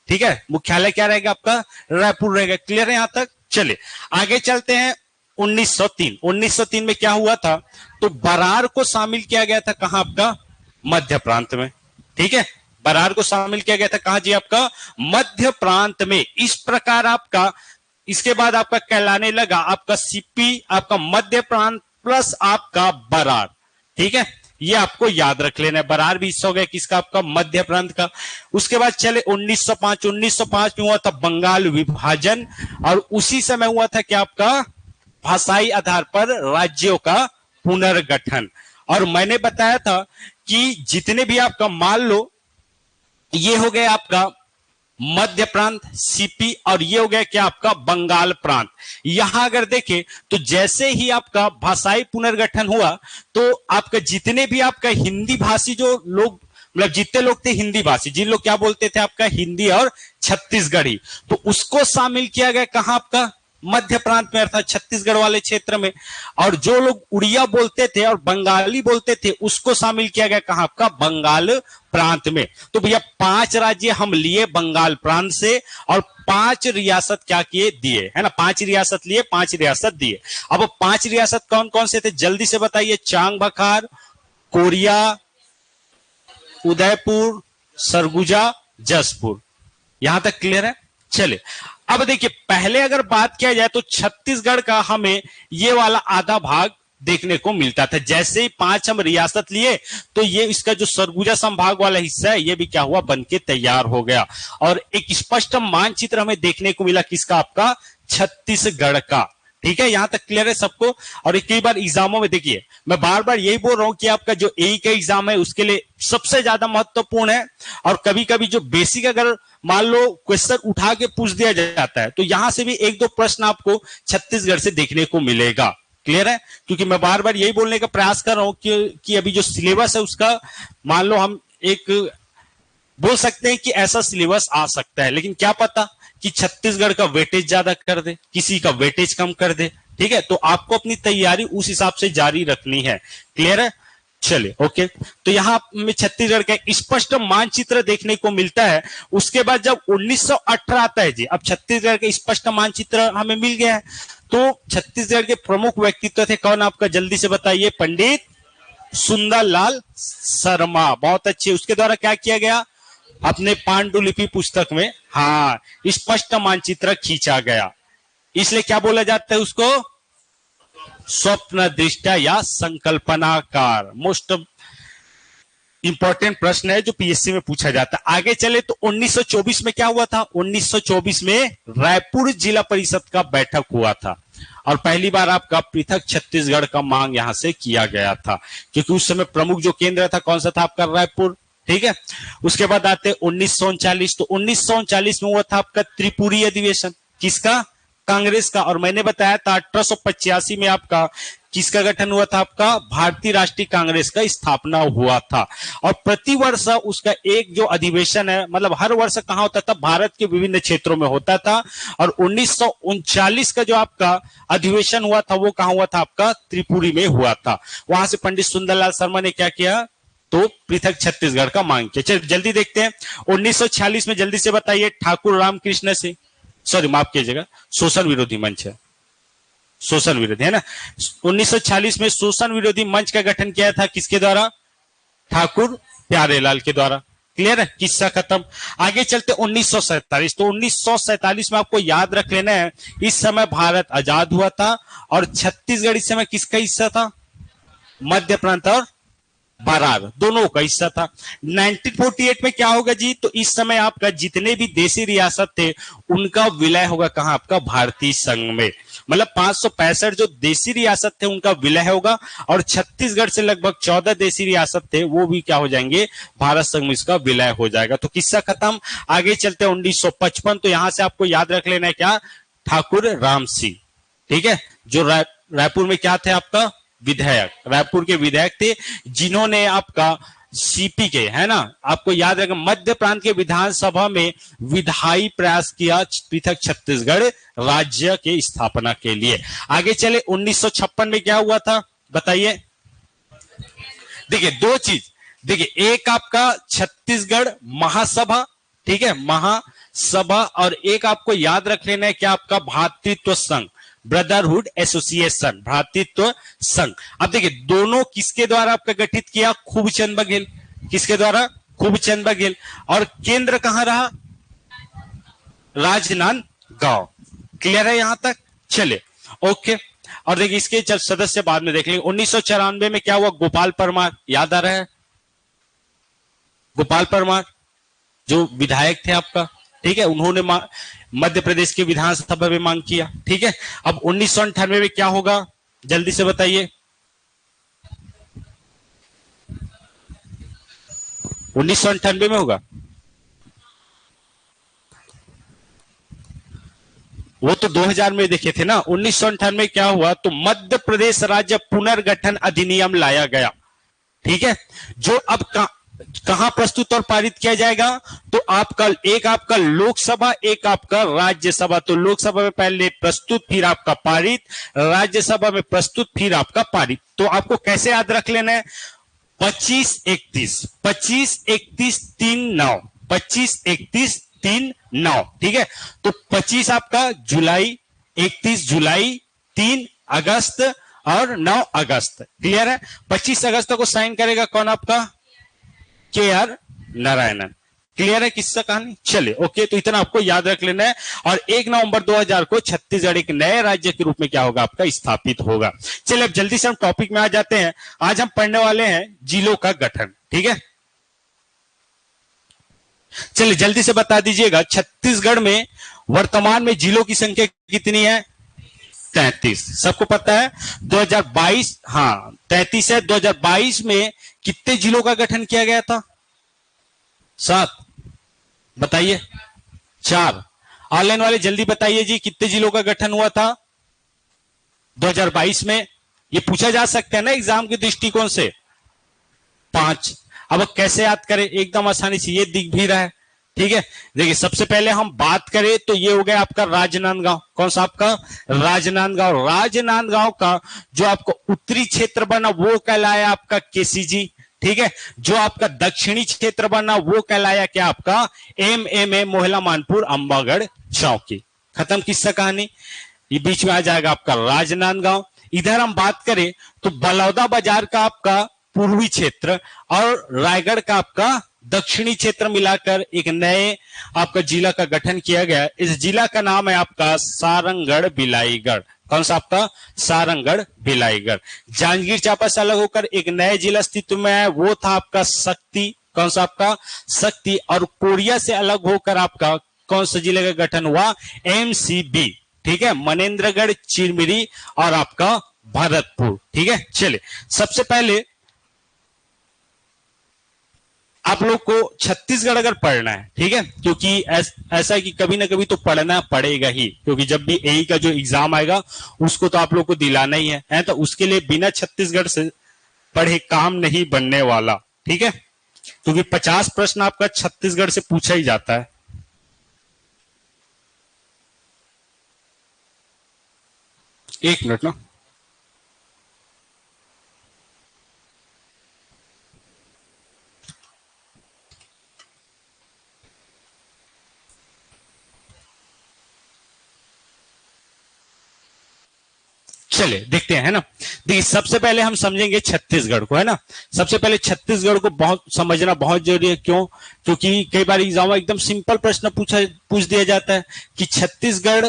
ठीक है, मुख्यालय क्या रहेगा? आपका रायपुर रहेगा। क्लियर है यहां तक? चलिए आगे चलते हैं। 1903। 1903 में क्या हुआ था? तो बरार को शामिल किया गया था। कहां? आपका मध्य प्रांत में। ठीक है, बरार को शामिल किया गया था। कहां जी? आपका मध्य प्रांत में। इस प्रकार आपका इसके बाद आपका कहलाने लगा आपका सीपी, आपका मध्य प्रांत प्लस आपका बरार। ठीक है, ये आपको याद रख लेना है। बरार भी हिस्सा हो गया किसका, आपका मध्य प्रांत का। उसके बाद चले 1905 में हुआ था बंगाल विभाजन, और उसी समय हुआ था क्या आपका, भाषाई आधार पर राज्यों का पुनर्गठन। और मैंने बताया था कि जितने भी आपका, मान लो ये हो गया आपका मध्य प्रांत सीपी, और ये हो गया क्या आपका बंगाल प्रांत। यहां अगर देखें तो जैसे ही आपका भाषाई पुनर्गठन हुआ तो आपका जितने भी आपका हिंदी भाषी जो लोग, मतलब जितने लोग थे हिंदी भाषी, जिन लोग क्या बोलते थे आपका हिंदी और छत्तीसगढ़ी, तो उसको शामिल किया गया कहां, आपका मध्य प्रांत में, अर्थात छत्तीसगढ़ वाले क्षेत्र में। और जो लोग उड़िया बोलते थे और बंगाली बोलते थे उसको शामिल किया गया कहां, आपका बंगाल प्रांत में। तो भैया 5 राज्य हम लिए बंगाल प्रांत से, और 5 रियासत क्या किए, दिए, है ना। 5 रियासत लिए, 5 रियासत दिए। अब 5 रियासत कौन कौन से थे जल्दी से बताइए। चांग बखार, कोरिया, उदयपुर, सरगुजा, जसपुर। यहां तक क्लियर है। चले अब देखिए, पहले अगर बात किया जाए तो छत्तीसगढ़ का हमें ये वाला आधा भाग देखने को मिलता था। जैसे ही 5 हम रियासत लिए तो ये इसका जो सरगुजा संभाग वाला हिस्सा है ये भी क्या हुआ, बनके तैयार हो गया, और एक स्पष्ट मानचित्र हमें देखने को मिला किसका, आपका छत्तीसगढ़ का। ठीक है, यहां तक क्लियर है सबको। और कई बार एग्जामों में देखिए, मैं बार बार यही बोल रहा हूं कि आपका जो एई का एग्जाम है उसके लिए सबसे ज्यादा महत्वपूर्ण है। और कभी कभी जो बेसिक अगर मान लो क्वेश्चन उठा के पूछ दिया जाता है तो यहां से भी 1-2 प्रश्न आपको छत्तीसगढ़ से देखने को मिलेगा। क्लियर है, क्योंकि मैं बार बार यही बोलने का प्रयास कर रहा हूं कि अभी जो सिलेबस है उसका, मान लो हम एक बोल सकते हैं कि ऐसा सिलेबस आ सकता है, लेकिन क्या पता कि छत्तीसगढ़ का वेटेज ज्यादा कर दे, किसी का वेटेज कम कर दे। ठीक है, तो आपको अपनी तैयारी उस हिसाब से जारी रखनी है। क्लियर है, चलिए ओके। तो यहां में छत्तीसगढ़ का स्पष्ट मानचित्र देखने को मिलता है। उसके बाद जब 1918 आता है जी, अब छत्तीसगढ़ का स्पष्ट मानचित्र हमें मिल गया है। तो छत्तीसगढ़ के प्रमुख व्यक्तित्व थे कौन, आपका जल्दी से बताइए। पंडित सुंदरलाल शर्मा, बहुत अच्छे। उसके द्वारा क्या किया गया, अपने पांडुलिपि पुस्तक में हाँ स्पष्ट मानचित्र खींचा गया। इसलिए क्या बोला जाता है उसको, स्वप्न दृष्टा या संकल्पनाकार। मोस्ट इंपॉर्टेंट प्रश्न है जो पीएससी में पूछा जाता है। आगे चले तो 1924 में क्या हुआ था, 1924 में रायपुर जिला परिषद का बैठक हुआ था, और पहली बार आपका पृथक छत्तीसगढ़ का मांग यहां से किया गया था, क्योंकि उस समय प्रमुख जो केंद्र था कौन सा था, आपका रायपुर। ठीक है, उसके बाद आते 1939, तो 1939 में हुआ था आपका त्रिपुरी अधिवेशन, किसका, कांग्रेस का। और मैंने बताया था 1885 में आपका किसका गठन हुआ था, आपका भारतीय राष्ट्रीय कांग्रेस का स्थापना हुआ था। और प्रतिवर्ष उसका एक जो अधिवेशन है, मतलब हर वर्ष कहां होता था, भारत के विभिन्न क्षेत्रों में होता था। और 1939 का जो आपका अधिवेशन हुआ था वो कहां हुआ था, आपका त्रिपुरी में हुआ था। वहां से पंडित सुंदरलाल शर्मा ने क्या किया, तो पृथक छत्तीसगढ़ का मांग किया। चलिए जल्दी देखते हैं 1946 में, जल्दी से बताइए। ठाकुर रामकृष्ण सिंह, सॉरी माफ कीजिएगा, शोषण विरोधी मंच है, शोषण विरोधी है ना। 1946 में शोषण विरोधी मंच का गठन किया था किसके द्वारा, ठाकुर प्यारेलाल के द्वारा। क्लियर है, किस्सा खत्म। आगे चलते 1947, तो 1947 में आपको याद रख लेना है, इस समय भारत आजाद हुआ था, और छत्तीसगढ़ इस समय किसका हिस्सा था, मध्य प्रांत और बरार दोनों का हिस्सा था। 1948 में क्या होगा जी, तो इस समय आपका जितने भी देशी रियासत थे उनका विलय होगा कहां, आपका भारतीय संघ में। मतलब 565 जो देशी रियासत थे उनका विलय होगा, और छत्तीसगढ़ से लगभग 14 देशी रियासत थे वो भी क्या हो जाएंगे, भारत संघ में इसका विलय हो जाएगा। तो किस्सा खत्म। आगे चलते 1955, तो यहां से आपको याद रख लेना है क्या, ठाकुर राम सिंह। ठीक है, जो रायपुर में क्या थे, आपका विधायक, रायपुर के विधायक थे, जिन्होंने आपका सीपी के, है ना, आपको याद रखें, मध्य प्रांत के विधानसभा में विधायी प्रयास किया पृथक छत्तीसगढ़ राज्य के स्थापना के लिए। आगे चले 1956 में क्या हुआ था बताइए। देखिए 2 चीज, देखिए एक आपका छत्तीसगढ़ महासभा, ठीक है, महासभा, और एक आपको याद रख लेना है क्या, आपका भ्रातृत्व संघ, ब्रदरहुड एसोसिएशन, भ्रातृत्व संघ। अब देखिए दोनों किसके द्वारा आपका गठित किया, खूबचंद बघेल, किसके द्वारा, खूबचंद बघेल। और केंद्र कहां रहा, राजनांदगांव। क्लियर है यहां तक, चले ओके। और देखिए इसके सदस्य बाद में देख लेंगे। 1994 में क्या हुआ, गोपाल परमार, याद आ रहा है गोपाल परमार जो विधायक थे आपका, ठीक है, उन्होंने मध्य प्रदेश के विधानसभा में मांग किया, ठीक है। अब 1998 में क्या होगा, जल्दी से बताइए। 1998 में होगा, वो तो 2000 में देखे थे ना। 1998 में क्या हुआ, तो मध्य प्रदेश राज्य पुनर्गठन अधिनियम लाया गया, ठीक है, जो अब कहां प्रस्तुत और पारित किया जाएगा, तो एक आपका लोकसभा, एक आपका राज्यसभा। तो लोकसभा में पहले प्रस्तुत, फिर आपका पारित, राज्यसभा में प्रस्तुत, फिर आपका पारित। तो आपको कैसे याद रख लेना है, 25-31, 25-31-3-9, 25-31-3-9, ठीक है। तो 25 आपका जुलाई, 31 जुलाई, 3 अगस्त और 9 अगस्त, क्लियर है। 25 अगस्त को साइन करेगा कौन, आपका KR नारायणन, क्लियर है किसका कहानी। चलिए ओके, तो इतना आपको याद रख लेना है। और 1 नवंबर 2000 को छत्तीसगढ़ एक नए राज्य के रूप में क्या होगा, आपका स्थापित होगा। चलिए अब जल्दी से हम टॉपिक में आ जाते हैं। आज हम पढ़ने वाले हैं जिलों का गठन, ठीक है। चलिए जल्दी से बता दीजिएगा, छत्तीसगढ़ में वर्तमान में जिलों की संख्या कितनी है, 33, सबको पता है। 2022, हाँ 33 है। 2022 में कितने जिलों का गठन किया गया था, 7, बताइए, 4। ऑनलाइन वाले जल्दी बताइए जी, कितने जिलों का गठन हुआ था 2022 में, ये पूछा जा सकता है ना एग्जाम के दृष्टिकोण से, 5। अब कैसे याद करें, एकदम आसानी से, ये दिख भी रहा है, ठीक है। देखिए सबसे पहले हम बात करें तो ये हो गया आपका राजनांदगांव, कौन सा आपका राजनांदगांव। राजनांदगांव का जो आपको उत्तरी क्षेत्र बना वो कहलाया आपका KCG, ठीक है। जो आपका दक्षिणी क्षेत्र बना वो कहलाया क्या, आपका MMA, मोहला मानपुर अंबागढ़ चौकी। खत्म किस्सा कहानी, ये बीच में आ जाएगा आपका राजनांदगांव। इधर हम बात करें तो बलौदा बाजार का आपका पूर्वी क्षेत्र और रायगढ़ का आपका दक्षिणी क्षेत्र मिलाकर एक नए आपका जिला का गठन किया गया। इस जिला का नाम है आपका सारंगढ़ बिलाईगढ़, कौन सा आपका सारंगढ़ बिलाईगढ़। जांजगीर चांपा से अलग होकर एक नए जिला अस्तित्व में है, वो था आपका शक्ति, कौन सा आपका शक्ति। और कोरिया से अलग होकर आपका कौन सा जिले का गठन हुआ, MCB, ठीक है, मनेन्द्रगढ़, चिरमिरी और आपका भरतपुर, ठीक है। चलिए सबसे पहले आप लोग को छत्तीसगढ़ अगर पढ़ना है, ठीक है, क्योंकि ऐसा है कि कभी ना कभी तो पढ़ना पड़ेगा ही, क्योंकि जब भी AE का जो एग्जाम आएगा उसको तो आप लोग को दिलाना ही है, तो उसके लिए बिना छत्तीसगढ़ से पढ़े काम नहीं बनने वाला, ठीक है, क्योंकि 50 प्रश्न आपका छत्तीसगढ़ से पूछा ही जाता है। एक मिनट ना, चलिए देखते हैं, है ना। देखिए सबसे पहले हम समझेंगे छत्तीसगढ़ को, है ना। सबसे पहले छत्तीसगढ़ को बहुत समझना बहुत जरूरी है, क्यों, क्योंकि कई बार एग्जाम में एकदम सिंपल प्रश्न पूछ दिया जाता है कि छत्तीसगढ़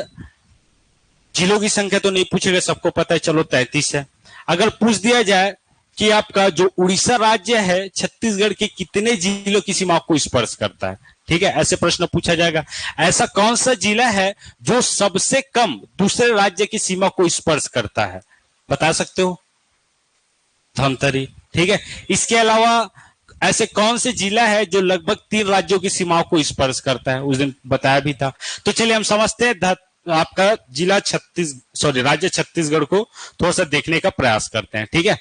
जिलों की संख्या तो नहीं पूछेगा, सबको पता है, चलो 33 है। अगर पूछ दिया जाए कि आपका जो उड़ीसा राज्य है छत्तीसगढ़ के कितने जिलों की सीमा को स्पर्श करता है, ठीक है, ऐसे प्रश्न पूछा जाएगा। ऐसा कौन सा जिला है जो सबसे कम दूसरे राज्य की सीमा को स्पर्श करता है, बता सकते हो, धमतरी, ठीक है। इसके अलावा ऐसे कौन से जिला है जो लगभग 3 राज्यों की सीमाओं को स्पर्श करता है, उस दिन बताया भी था। तो चलिए हम समझते हैं आपका जिला राज्य छत्तीसगढ़ को थोड़ा सा देखने का प्रयास करते हैं, ठीक है।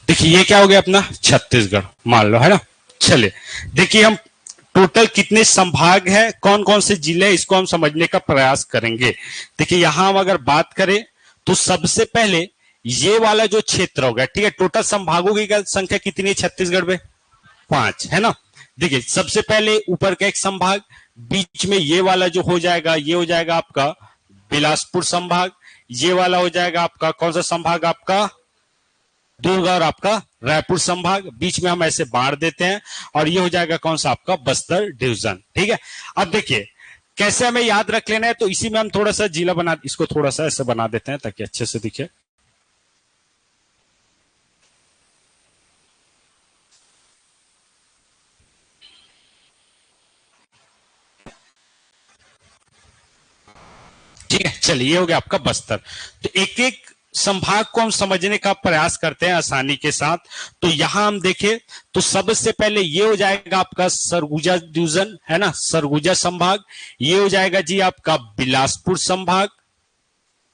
देखिए ये क्या हो गया अपना छत्तीसगढ़ मान लो, है ना। चलिए देखिए हम टोटल कितने संभाग है, कौन कौन से जिले, इसको हम समझने का प्रयास करेंगे। देखिए यहां हम अगर बात करें तो सबसे पहले ये वाला जो क्षेत्र होगा, ठीक है, टोटल संभागों की संख्या कितनी है छत्तीसगढ़ में? 5 है ना। देखिए सबसे पहले ऊपर का एक संभाग, बीच में ये वाला जो हो जाएगा, ये हो जाएगा आपका बिलासपुर संभाग, ये वाला हो जाएगा आपका कौन सा संभाग, आपका दुर्ग और आपका रायपुर संभाग, बीच में हम ऐसे बांट देते हैं, और ये हो जाएगा कौन सा आपका बस्तर डिवीजन। ठीक है, अब देखिए कैसे हमें याद रख लेना है, तो इसी में हम थोड़ा सा जिला बना, इसको थोड़ा सा ऐसे बना देते हैं ताकि अच्छे से दिखे। ठीक है, चलिए ये हो गया आपका बस्तर। तो एक एक संभाग को हम समझने का प्रयास करते हैं आसानी के साथ। तो यहां हम देखें तो सबसे पहले ये हो जाएगा आपका सरगुजा डिवीजन, है ना, सरगुजा संभाग। ये हो जाएगा जी आपका बिलासपुर संभाग,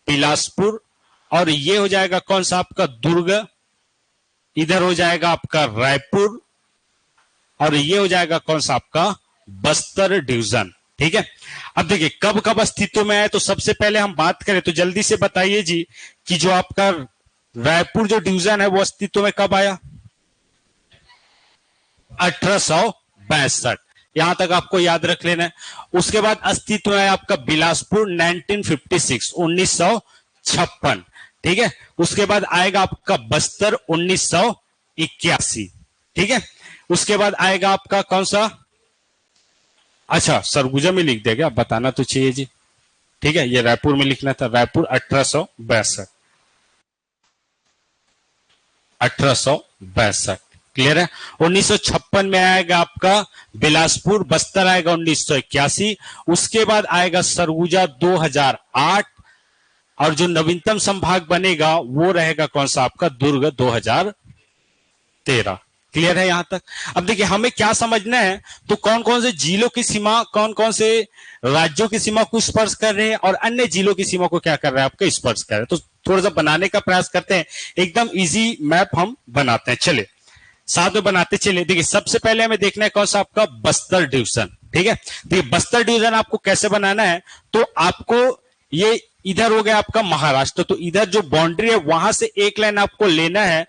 बिलासपुर, और ये हो जाएगा कौन सा आपका दुर्ग, इधर हो जाएगा आपका रायपुर, और ये हो जाएगा कौन सा आपका बस्तर डिवीजन। ठीक है, अब देखिए कब कब अस्तित्व में आया, तो सबसे पहले हम बात करें तो जल्दी से बताइए जी कि जो आपका रायपुर जो डिवीजन है वो अस्तित्व में कब आया? 1862, यहां तक आपको याद रख लेना है। उसके बाद अस्तित्व में आया आपका बिलासपुर 1956, 1956। ठीक है, उसके बाद आएगा आपका बस्तर 1981। ठीक है, उसके बाद आएगा आपका कौन सा, अच्छा सरगुजा में लिख देगा, बताना तो चाहिए जी। ठीक है, ये रायपुर में लिखना था, रायपुर 1862, 1862 क्लियर है। 1956 में आएगा आपका बिलासपुर, बस्तर आएगा 1981, उसके बाद आएगा सरगुजा 2008, और जो नवीनतम संभाग बनेगा वो रहेगा कौन सा आपका दुर्ग 2013। क्लियर है यहां तक। अब देखिए हमें क्या समझना है, तो कौन कौन से जिलों की सीमा, कौन कौन से राज्यों की सीमा को स्पर्श कर रहे हैं और अन्य जिलों की सीमा को क्या कर रहे हैं, आपका स्पर्श कर रहे हैं। तो थोड़ा सा बनाने का प्रयास करते हैं, एकदम इजी मैप हम बनाते हैं, चले साथ में बनाते चले। देखिए सबसे पहले हमें देखना है कौन सा आपका बस्तर डिवीजन। ठीक है, देखिए बस्तर डिवीजन आपको कैसे बनाना है, तो आपको ये इधर हो गया आपका महाराष्ट्र, तो इधर जो बाउंड्री है वहां से एक लाइन आपको लेना है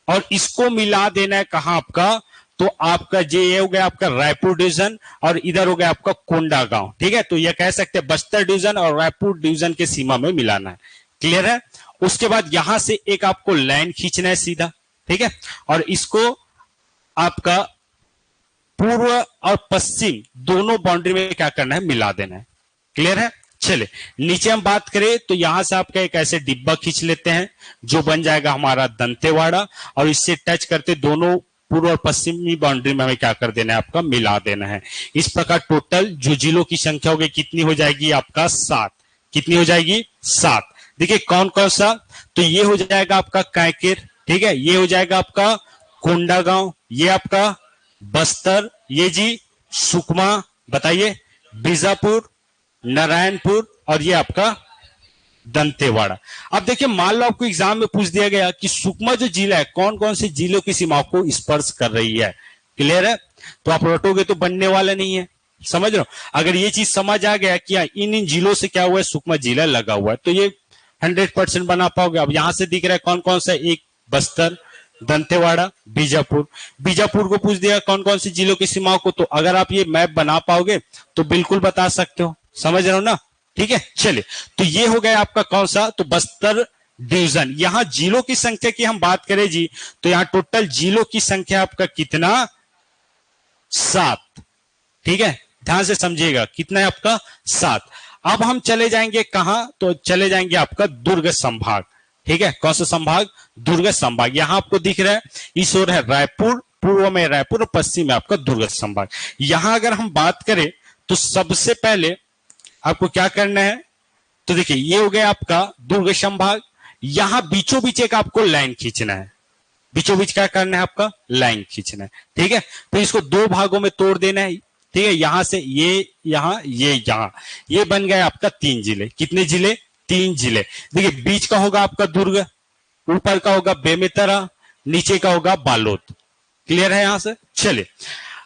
और इसको मिला देना है कहां आपका, तो आपका ये हो गया आपका रायपुर डिवीजन, और इधर हो गया आपका कोंडागांव। ठीक है, तो यह कह सकते हैं बस्तर डिवीजन और रायपुर डिवीजन के सीमा में मिलाना है। क्लियर है। उसके बाद यहां से एक आपको लाइन खींचना है सीधा, ठीक है, और इसको आपका पूर्व और पश्चिम दोनों बाउंड्री में क्या करना है, मिला देना है। क्लियर है। चले नीचे हम बात करें तो यहां से आपका एक ऐसे डिब्बा खींच लेते हैं जो बन जाएगा हमारा दंतेवाड़ा, और इससे टच करते दोनों पूर्व और पश्चिमी बाउंड्री में हमें क्या कर देना है, आपका मिला देना है। इस प्रकार टोटल जो जिलों की संख्या होगी कितनी हो जाएगी, आपका 7। कितनी हो जाएगी, 7। देखिए कौन कौन सा, तो ये हो जाएगा आपका कांकेर, ठीक है, ये हो जाएगा आपका कोंडागांव, ये आपका बस्तर, ये जी सुकमा, बताइए बीजापुर, नारायणपुर, और ये आपका दंतेवाड़ा। अब देखिए मान लो आपको एग्जाम में पूछ दिया गया कि सुकमा जो जिला है कौन कौन से जिलों की सीमाओं को स्पर्श कर रही है। क्लियर है, तो आप रटोगे तो बनने वाला नहीं है, समझ रहे हो। अगर ये चीज समझ आ गया कि इन जिलों से क्या हुआ है, सुकमा जिला लगा हुआ है, तो ये 100% बना पाओगे। अब यहां से दिख रहा है कौन कौन सा, एक बस्तर, दंतेवाड़ा, बीजापुर। बीजापुर को पूछ दिया कौन कौन सी जिलों की सीमाओं को, तो अगर आप ये मैप बना पाओगे तो बिल्कुल बता सकते हो, समझ रहे हो ना। ठीक है, चलिए तो ये हो गया आपका कौन सा, तो बस्तर डिवीजन। यहां जिलों की संख्या की हम बात करें जी, तो यहां टोटल जिलों की संख्या आपका कितना, 7। ठीक है, ध्यान से समझिएगा, कितना है आपका, 7। अब हम चले जाएंगे कहां, तो चले जाएंगे आपका दुर्ग संभाग। ठीक है, कौन सा संभाग, दुर्ग संभाग। यहां आपको दिख रहा है इस ओर है रायपुर, पूर्व में रायपुर और पश्चिम में आपका दुर्ग संभाग। यहां अगर हम बात करें तो सबसे पहले आपको क्या करना है, तो देखिए ये हो गया आपका दुर्ग संभाग। यहां बीचों बीच एक आपको लाइन खींचना है, बीचों बीच क्या करना है, आपका लाइन खींचना है। ठीक है, तो इसको 2 भागों में तोड़ देना है। ठीक है, यहां से ये यहां, ये यहां, ये बन गया आपका 3 जिले। कितने जिले, 3 जिले। देखिए बीच का होगा आपका दुर्ग, ऊपर का होगा बेमेतरा, नीचे का होगा बालोद। क्लियर है यहां से। चलिए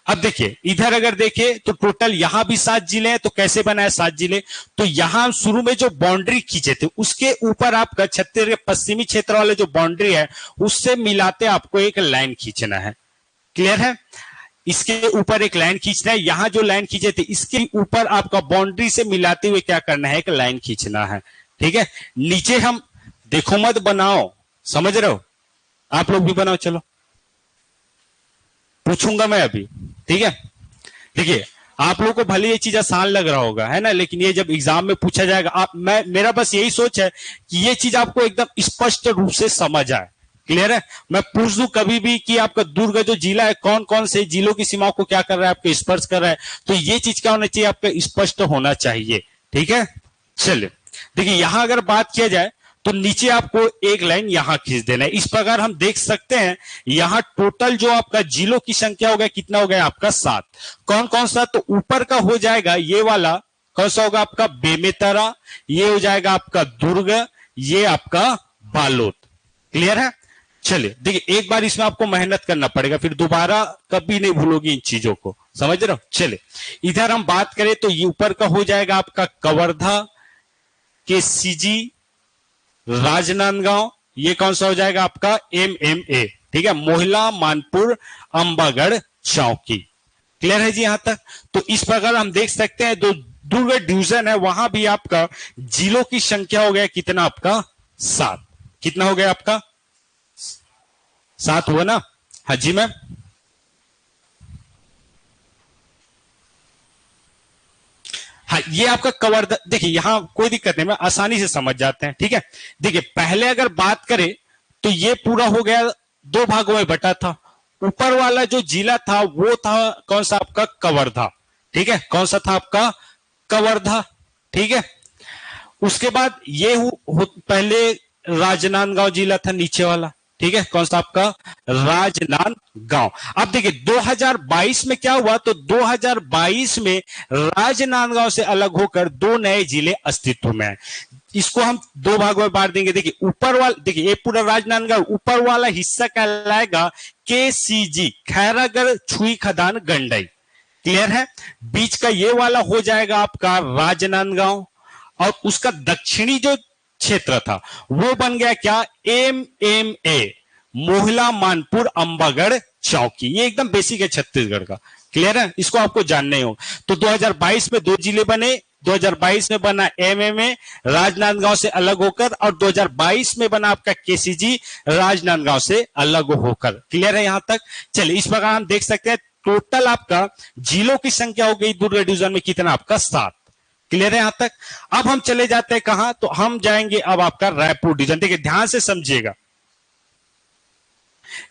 अब देखिए इधर अगर देखें तो टोटल यहां भी 7 जिले हैं, तो कैसे बना है 7 जिले? तो यहां शुरू में जो बाउंड्री खींचे थे उसके ऊपर आपका छत्तीसगढ़ के पश्चिमी क्षेत्र वाले जो बाउंड्री है उससे मिलाते आपको एक लाइन खींचना है। क्लियर है? इसके ऊपर एक लाइन खींचना है, यहां जो लाइन खींचे थे इसके ऊपर आपका बाउंड्री से मिलाते हुए क्या करना है, एक लाइन खींचना है। ठीक है, नीचे हम देखो मत बनाओ, समझ रहे हो? आप लोग भी बनाओ, चलो पूछूंगा मैं अभी। ठीक है, देखिए आप लोगों को भले ये चीज आसान लग रहा होगा, है ना, लेकिन ये जब एग्जाम में पूछा जाएगा मेरा बस यही सोच है कि ये चीज आपको एकदम स्पष्ट रूप से समझ आए। क्लियर है? मैं पूछ दूं कभी भी कि आपका दुर्ग जो जिला है कौन कौन से जिलों की सीमाओं को क्या कर रहा है, आपके स्पर्श कर रहा है, तो ये चीज क्या होना चाहिए, आपका स्पष्ट होना चाहिए। ठीक है, चलिए देखिए यहां अगर बात किया जाए तो नीचे आपको एक लाइन यहां खींच देना है। इस प्रकार हम देख सकते हैं यहां टोटल जो आपका जिलों की संख्या हो गया, कितना हो गया आपका 7। कौन कौन सा? तो ऊपर का हो जाएगा ये वाला, कौन सा होगा आपका बेमेतरा, ये हो जाएगा आपका दुर्ग, ये आपका बालोद। क्लियर है? चलिए देखिए एक बार इसमें आपको मेहनत करना पड़ेगा, फिर दोबारा कभी नहीं भूलोगी इन चीजों को, समझ रहे हो? चलिए इधर हम बात करें तो ये ऊपर का हो जाएगा आपका कवर्धा, केसीजी, राजनांदगांव, ये कौन सा हो जाएगा आपका MMA। ठीक है, मोहला, मानपुर, अंबागढ़, चौकी। क्लियर है जी यहां तक? तो इस प्रकार हम देख सकते हैं जो दुर्ग डिवीजन है वहां भी आपका जिलों की संख्या हो गया कितना आपका 7। कितना हो गया आपका 7 हुआ ना? हाँ जी मैम। हाँ ये आपका कवर्धा, देखिए यहां कोई दिक्कत नहीं, मैं आसानी से समझ जाते हैं। ठीक है, देखिए पहले अगर बात करें तो ये पूरा हो गया 2 भागों में बटा था। ऊपर वाला जो जिला था वो था कौन सा आपका कवर्धा। ठीक है, कौन सा था आपका कवर्धा। ठीक है, उसके बाद ये पहले राजनांदगांव जिला था नीचे वाला। ठीक है, कौन सा आपका राजनांदगांव। अब देखिए 2022 में क्या हुआ, तो 2022 में राजनांदगांव से अलग होकर 2 नए जिले अस्तित्व में आए। इसको हम 2 भागों में बांट देंगे। देखिए ऊपर वाला, देखिए ये पूरा राजनांदगांव, ऊपर वाला हिस्सा कहलाएगा KCG, खैरागढ़, छुई, खदान, गंडई। क्लियर है? बीच का ये वाला हो जाएगा आपका राजनांदगांव, और उसका दक्षिणी जो क्षेत्र था वो बन गया क्या, MMA, मोहला, मानपुर, अंबागढ़, चौकी। ये एकदम बेसिक है छत्तीसगढ़ का। क्लियर है? इसको आपको जानना हो। तो 2022 में 2 जिले बने, 2022 में बना MMA राजनांदगांव से अलग होकर, और 2022 में बना आपका KCG राजनांदगांव से अलग होकर। क्लियर है यहां तक? चलिए इस प्रकार हम देख सकते हैं टोटल आपका जिलों की संख्या हो गई दुर्ग डिवीजन में कितना आपका 7। क्लियर है यहां तक? अब हम चले जाते हैं कहां, तो हम जाएंगे अब आपका रायपुर डिवीजन। देखिए ध्यान से समझिएगा,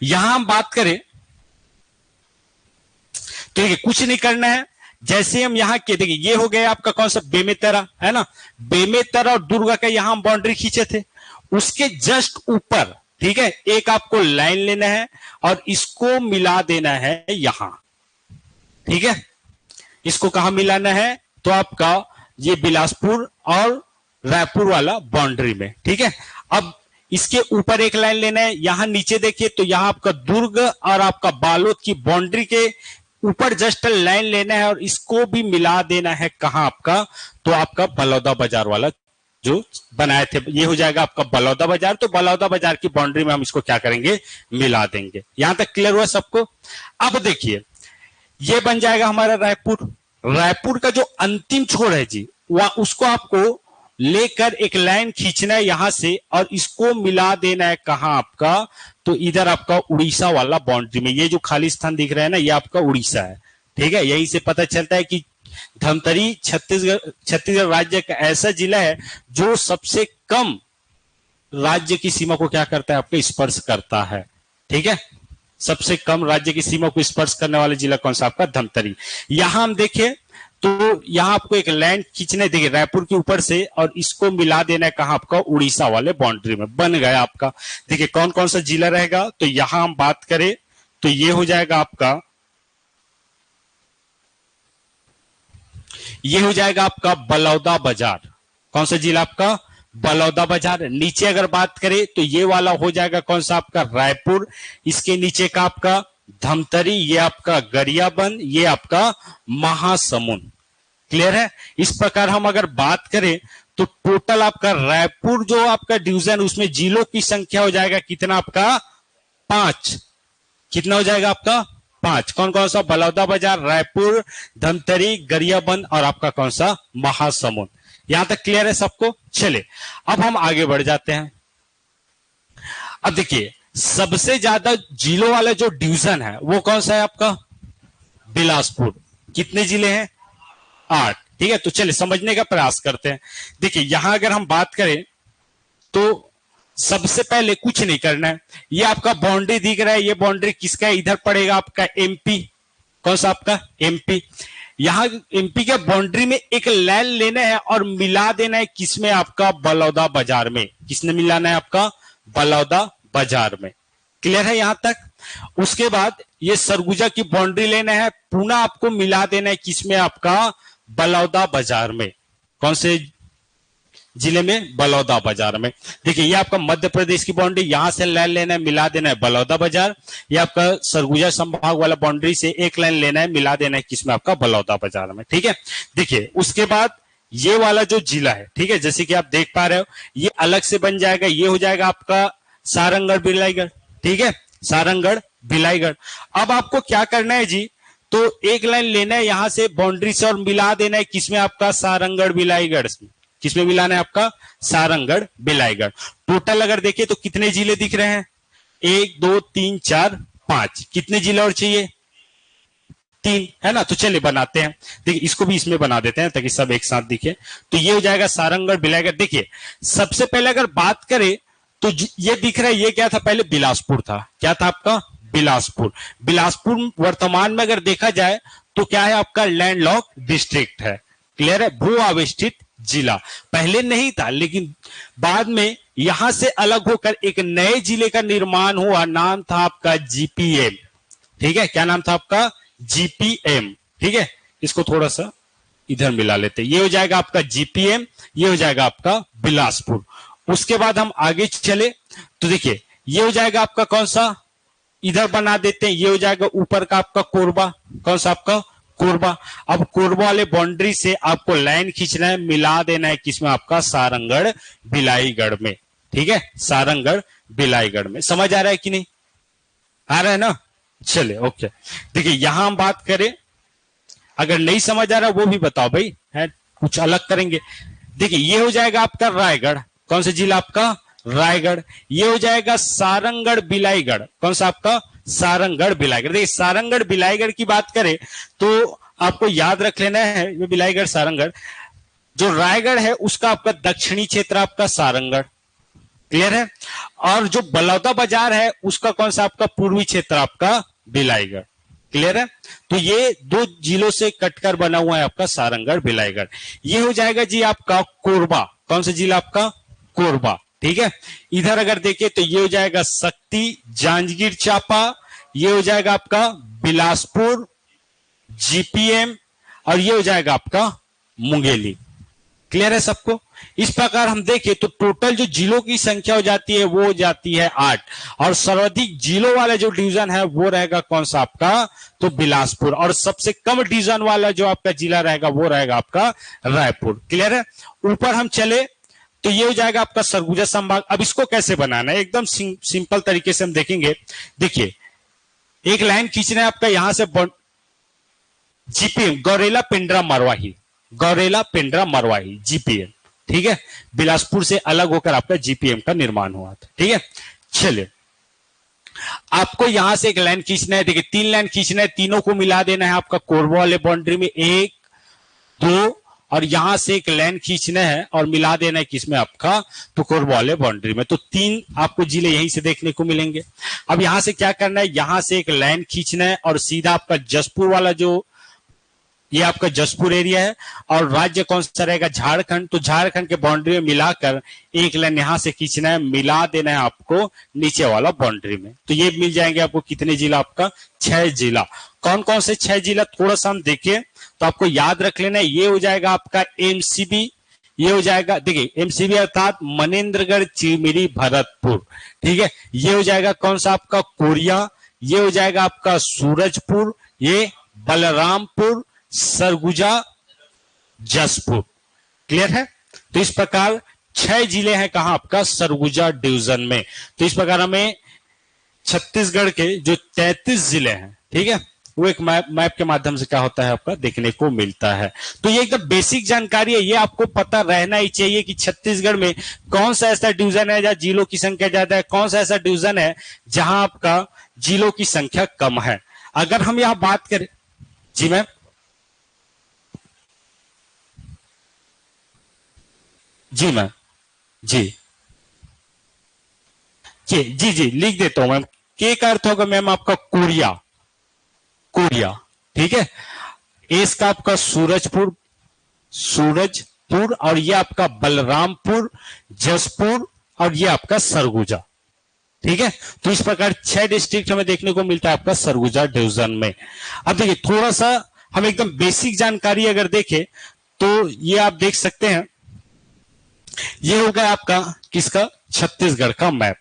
यहां हम बात करें तो देखिए कुछ नहीं करना है, जैसे हम यहां के, देखिए ये हो गया आपका कौन सा बेमेतरा, है ना, बेमेतरा और दुर्गा का यहां हम बाउंड्री खींचे थे, उसके जस्ट ऊपर ठीक है एक आपको लाइन लेना है और इसको मिला देना है यहां। ठीक है, इसको कहां मिलाना है, तो आपका ये बिलासपुर और रायपुर वाला बाउंड्री में। ठीक है, अब इसके ऊपर एक लाइन लेना है, यहां नीचे देखिए तो यहां आपका दुर्ग और आपका बालोद की बाउंड्री के ऊपर जस्ट लाइन लेना है और इसको भी मिला देना है कहां आपका, तो आपका बलौदा बाजार वाला जो बनाए थे, ये हो जाएगा आपका बलौदा बाजार। तो बलौदा बाजार की बाउंड्री में हम इसको क्या करेंगे, मिला देंगे। यहां तक क्लियर हुआ सबको? अब देखिए ये बन जाएगा हमारा रायपुर। रायपुर का जो अंतिम छोर है जी, वह उसको आपको लेकर एक लाइन खींचना है यहां से और इसको मिला देना है कहां आपका, तो इधर आपका उड़ीसा वाला बाउंड्री में। ये जो खाली स्थान दिख रहा है ना, ये आपका उड़ीसा है। ठीक है, यहीं से पता चलता है कि धमतरी छत्तीसगढ़ राज्य का ऐसा जिला है जो सबसे कम राज्य की सीमा को क्या करता है, आपके स्पर्श करता है। ठीक है, सबसे कम राज्य की सीमा को स्पर्श करने वाला जिला कौन सा, आपका धमतरी। यहां हम देखें तो यहां आपको एक लाइन खींचने, देखिए रायपुर के ऊपर से, और इसको मिला देना है कहां आपका, उड़ीसा वाले बाउंड्री में। बन गया आपका। देखिए कौन कौन सा जिला रहेगा, तो यहां हम बात करें तो ये हो जाएगा आपका, ये हो जाएगा आपका बलौदा बाजार। कौन सा जिला आपका, बलौदा बाजार। नीचे अगर बात करें तो ये वाला हो जाएगा कौन सा आपका, रायपुर। इसके नीचे का आपका धमतरी, ये आपका गरियाबंद, ये आपका महासमुंद। क्लियर है। इस प्रकार हम अगर बात करें तो टोटल आपका रायपुर जो आपका डिवीजन, उसमें जिलों की संख्या हो जाएगा कितना आपका 5। कितना हो जाएगा आपका 5। कौन कौन सा? बलौदाबाजार, रायपुर, धमतरी, गरियाबंद और आपका कौन सा? महासमुंद। यहां तक क्लियर है सबको? चले अब हम आगे बढ़ जाते हैं। अब देखिए सबसे ज्यादा जिलों वाला जो डिवीजन है वो कौन सा है आपका? बिलासपुर। कितने जिले हैं? 8। ठीक है, तो चलिए समझने का प्रयास करते हैं। देखिए यहां अगर हम बात करें तो सबसे पहले कुछ नहीं करना है, ये आपका बाउंड्री दिख रहा है, ये बाउंड्री किसका है? इधर पड़ेगा आपका एमपी। कौन सा आपका? एमपी। यहां एमपी के बाउंड्री में एक लाइन लेना है और मिला देना है किसमें? आपका बलौदा बाजार में। किसने मिलाना है? आपका बलौदा बाजार में। क्लियर है यहां तक? उसके बाद ये सरगुजा की बाउंड्री लेना है, पुनः आपको मिला देना है किसमें? आपका बलौदा बाजार में। कौन से जिले में? बलौदा बाजार में। देखिए ये आपका मध्य प्रदेश की बाउंड्री, यहां से लाइन लेना है, मिला देना है बलौदा बाजार। ये आपका सरगुजा संभाग वाला बाउंड्री से एक लाइन लेना है, मिला देना है किसमें? आपका बलौदा बाजार में। ठीक है, देखिए उसके बाद ये वाला जो जिला है, ठीक है, जैसे कि आप देख पा रहे हो, ये अलग से बन जाएगा, ये हो जाएगा आपका सारंगगढ़ भिलाईगढ़। ठीक है, सारंगगढ़ भिलाईगढ़। अब आपको क्या करना है जी? तो एक लाइन लेना है यहां से बाउंड्री से और मिला देना है किसमें? आपका सारंगगढ़ भिलाईगढ़। किसमें मिलाना है? आपका सारंगगढ़ भिलाईगढ़। टोटल अगर देखें तो कितने जिले दिख रहे हैं? 1 2 3 4 5। कितने जिले और चाहिए? 3 है ना। तो चलिए बनाते हैं। देखिए इसको भी इसमें बना देते हैं ताकि सब एक साथ दिखे। तो ये हो जाएगा सारंगगढ़ भिलाईगढ़। देखिए सबसे पहले अगर बात करें तो ये दिख रहा है, ये क्या था? पहले बिलासपुर था। क्या था आपका? बिलासपुर। बिलासपुर वर्तमान में अगर देखा जाए तो क्या है? आपका लैंडलॉक डिस्ट्रिक्ट है। क्लियर है? भू आवेष्टित जिला। पहले नहीं था, लेकिन बाद में यहां से अलग होकर एक नए जिले का निर्माण हुआ, नाम था आपका जीपीएम। ठीक है, क्या नाम था आपका? जीपीएम। ठीक है, इसको थोड़ा सा इधर मिला लेते हैं। ये हो जाएगा आपका जीपीएम, ये हो जाएगा आपका बिलासपुर। उसके बाद हम आगे चले तो देखिए ये हो जाएगा आपका कौन सा? इधर बना देते हैं, ये हो जाएगा ऊपर का आपका कोरबा। कौन सा? आपका कोरबा। अब कोरबा वाले बाउंड्री से आपको लाइन खींचना है, मिला देना है किसमें? आपका सारंगगढ़ भिलाईगढ़ में। ठीक है, सारंगगढ़ भिलाईगढ़ में। समझ आ रहा है कि नहीं? आ रहा है ना? चले ओके। देखिए यहां हम बात करें, अगर नहीं समझ आ रहा वो भी बताओ भाई, है कुछ अलग करेंगे। देखिए ये हो जाएगा आपका रायगढ़। कौन सा जिला? आपका रायगढ़। ये हो जाएगा सारंगगढ़ भिलाईगढ़। कौन सा? आपका सारंगगढ़ भिलाईगढ़। देखिए सारंगगढ़ भिलाईगढ़ की बात करें तो आपको याद रख लेना है, ये भिलाईगढ़ सारंगगढ़, जो रायगढ़ है उसका आपका दक्षिणी क्षेत्र आपका सारंगगढ़। क्लियर है? और जो बलौदा बाजार है उसका कौन सा? आपका पूर्वी क्षेत्र आपका भिलाईगढ़। क्लियर है? तो ये 2 जिलों से कटकर बना हुआ है आपका सारंगगढ़ भिलाईगढ़। ये हो जाएगा जी आपका कोरबा। कौन सा जिला? आपका कोरबा। ठीक है, इधर अगर देखें तो ये हो जाएगा शक्ति, जांजगीर चांपा, ये हो जाएगा आपका बिलासपुर, जीपीएम, और ये हो जाएगा आपका मुंगेली। क्लियर है सबको? इस प्रकार हम देखें तो टोटल जो जिलों की संख्या हो जाती है वो हो जाती है 8, और सर्वाधिक जिलों वाला जो डिवीजन है वो रहेगा कौन सा? आपका तो बिलासपुर, और सबसे कम डिवीजन वाला जो आपका जिला रहेगा वो रहेगा आपका रायपुर। क्लियर है? ऊपर हम चले तो ये हो जाएगा आपका सरगुजा संभाग। अब इसको कैसे बनाना है? एकदम सिंपल तरीके से हम देखेंगे। देखिए एक लाइन खींचना है आपका यहां से जीपीएम, गौरेला पिंडरा मरवाही, गौरेला पिंडरा मरवाही जीपीएम। ठीक है, बिलासपुर से अलग होकर आपका जीपीएम का निर्माण हुआ था। ठीक है, चलिए आपको यहां से एक लाइन खींचना है। देखिए 3 लाइन खींचना है, तीनों को मिला देना है आपका कोरबा वाले बाउंड्री में, 1 2, और यहां से एक लाइन खींचना है और मिला देना है किसमें? आपका तो कोरबा वाले बाउंड्री में। तो 3 आपको जिले यहीं से देखने को मिलेंगे। अब यहां से क्या करना है? यहां से एक लाइन खींचना है और सीधा आपका जसपुर वाला जो ये आपका जसपुर एरिया है, और राज्य कौन सा रहेगा? झारखंड। तो झारखंड के बाउंड्री में मिलाकर एक लाइन यहां से खींचना है, मिला देना है आपको नीचे वाला बाउंड्री में। तो ये मिल जाएंगे आपको कितने जिला? आपका 6 जिला। कौन कौन से 6 जिला थोड़ा सा हम देखें तो आपको याद रख लेना है। ये हो जाएगा आपका एमसीबी, ये हो जाएगा, देखिए एमसीबी अर्थात मनेन्द्रगढ़, चिरमिरी, भरतपुर। ठीक है, ये हो जाएगा कौन सा? आपका कोरिया, ये हो जाएगा आपका सूरजपुर, ये बलरामपुर, सरगुजा, जसपुर। क्लियर है? तो इस प्रकार 6 जिले हैं कहां आपका सरगुजा डिवीजन में। तो इस प्रकार हमें छत्तीसगढ़ के जो 33 जिले हैं, ठीक है, वो एक मैप के माध्यम से क्या होता है आपका देखने को मिलता है। तो ये एकदम बेसिक जानकारी है, ये आपको पता रहना ही चाहिए कि छत्तीसगढ़ में कौन सा ऐसा डिवीजन है जहां जिलों की संख्या ज्यादा है, कौन सा ऐसा डिवीजन है जहां आपका जिलों की संख्या कम है। अगर हम यहां बात करें, जी मैम, जी मैम, जी जी जी लिख देता हूं मैम। के का अर्थ होगा मैम आपका कोरिया, कोरिया, ठीक है। एस का आपका सूरजपुर, सूरजपुर, और ये आपका बलरामपुर, जसपुर, और ये आपका सरगुजा, ठीक है। तो इस प्रकार 6 डिस्ट्रिक्ट हमें देखने को मिलता है आपका सरगुजा डिवीजन में। अब देखिए थोड़ा सा हम एकदम बेसिक जानकारी अगर देखें तो ये आप देख सकते हैं, ये हो गया आपका किसका, छत्तीसगढ़ का मैप।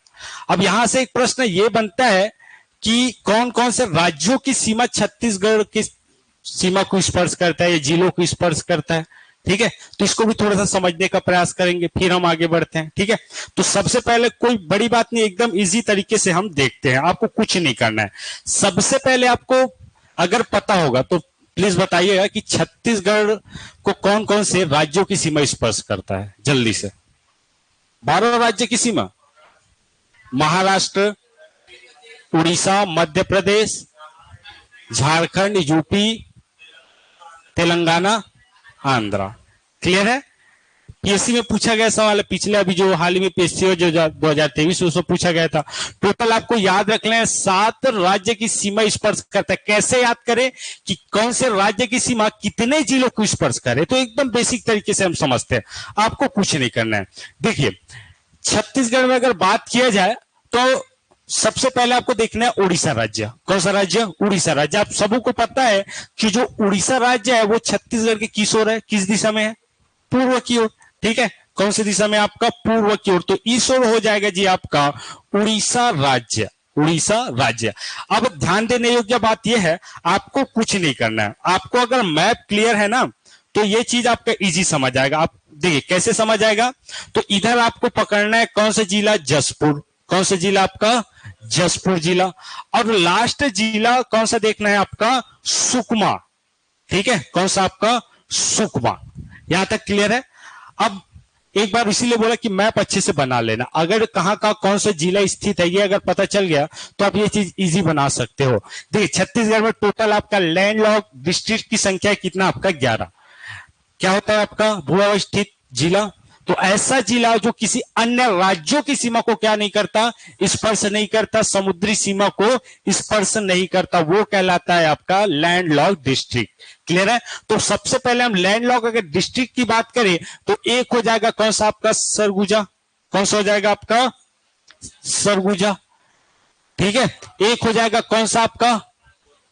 अब यहां से एक प्रश्न ये बनता है कि कौन कौन से राज्यों की सीमा छत्तीसगढ़ की सीमा को स्पर्श करता है, या जिलों को स्पर्श करता है, ठीक है। तो इसको भी थोड़ा सा समझने का प्रयास करेंगे, फिर हम आगे बढ़ते हैं, ठीक है। तो सबसे पहले कोई बड़ी बात नहीं, एकदम इजी तरीके से हम देखते हैं, आपको कुछ नहीं करना है। सबसे पहले आपको अगर पता होगा तो प्लीज बताइएगा कि छत्तीसगढ़ को कौन कौन से राज्यों की सीमा स्पर्श करता है, जल्दी से। 12 राज्य की सीमा, महाराष्ट्र, उड़ीसा, मध्य प्रदेश, झारखंड, यूपी, तेलंगाना, आंध्रा। क्लियर है? पीएससी में पूछा गया सवाल है, पिछले अभी जो हाल ही में पीएससी जो 2023 उसमें पूछा गया था। टोटल आपको याद रख लें 7 राज्य की सीमा स्पर्श करता है। कैसे याद करें कि कौन से राज्य की सीमा कितने जिलों को स्पर्श करे, तो एकदम बेसिक तरीके से हम समझते हैं, आपको कुछ नहीं करना है। देखिए छत्तीसगढ़ में अगर बात किया जाए तो सबसे पहले आपको देखना है उड़ीसा राज्य। कौन सा राज्य? उड़ीसा राज्य। आप सबको पता है कि जो उड़ीसा राज्य है वो छत्तीसगढ़ के किस ओर है, किस दिशा में है? पूर्व की ओर, ठीक है। कौन सी दिशा में? आपका पूर्व की ओर। तो इस ओर हो जाएगा जी आपका उड़ीसा राज्य, उड़ीसा राज्य। अब ध्यान देने योग्य बात यह है, आपको कुछ नहीं करना है। आपको अगर मैप क्लियर है ना तो ये चीज आपका इजी समझ आएगा। आप देखिए कैसे समझ आएगा, तो इधर आपको पकड़ना है कौन सा जिला? जसपुर। कौन सा जिला? आपका जसपुर जिला। और लास्ट जिला कौन सा देखना है? आपका सुकमा, ठीक है। कौन सा? आपका सुकमा। यहां तक क्लियर है? अब एक बार इसीलिए बोला कि मैप अच्छे से बना लेना, अगर कहां का कौन सा जिला स्थित है ये अगर पता चल गया तो आप ये चीज इजी बना सकते हो। देखिए छत्तीसगढ़ में टोटल आपका लैंडलॉक डिस्ट्रिक्ट की संख्या कितना? आपका 11। क्या होता है आपका? भू अवस्थित जिला। तो ऐसा जिला जो किसी अन्य राज्यों की सीमा को क्या नहीं करता? स्पर्श नहीं करता, समुद्री सीमा को स्पर्श नहीं करता, वो कहलाता है आपका लैंडलॉक डिस्ट्रिक्ट। क्लियर है? तो सबसे पहले हम लैंडलॉक अगर डिस्ट्रिक्ट की बात करें तो एक हो जाएगा कौन सा? आपका सरगुजा। कौन सा हो जाएगा? आपका सरगुजा, ठीक है। एक हो जाएगा कौन सा? आपका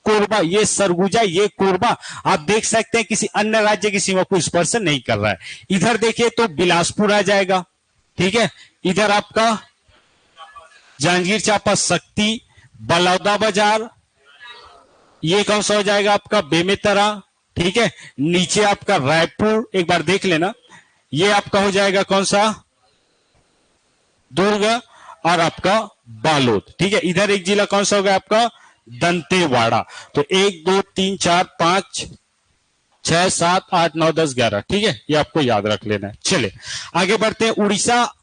कोरबा। ये सरगुजा, ये कोरबा। आप देख सकते हैं किसी अन्य राज्य की सीमा को स्पर्श नहीं कर रहा है। इधर देखिए तो बिलासपुर आ जाएगा, ठीक है। इधर आपका जांजगीर चांपा, शक्ति, बलौदा बाजार, ये कौन सा हो जाएगा? आपका बेमेतरा, ठीक है। नीचे आपका रायपुर, एक बार देख लेना, ये आपका हो जाएगा कौन सा? दुर्ग, और आपका बालोद, ठीक है। इधर एक जिला कौन सा होगा? आपका दंतेवाड़ा। तो 1 2 3 4 5 6 7 8 9 10 11, ठीक है। ये आपको याद रख लेना है। चले आगे बढ़ते हैं। उड़ीसा,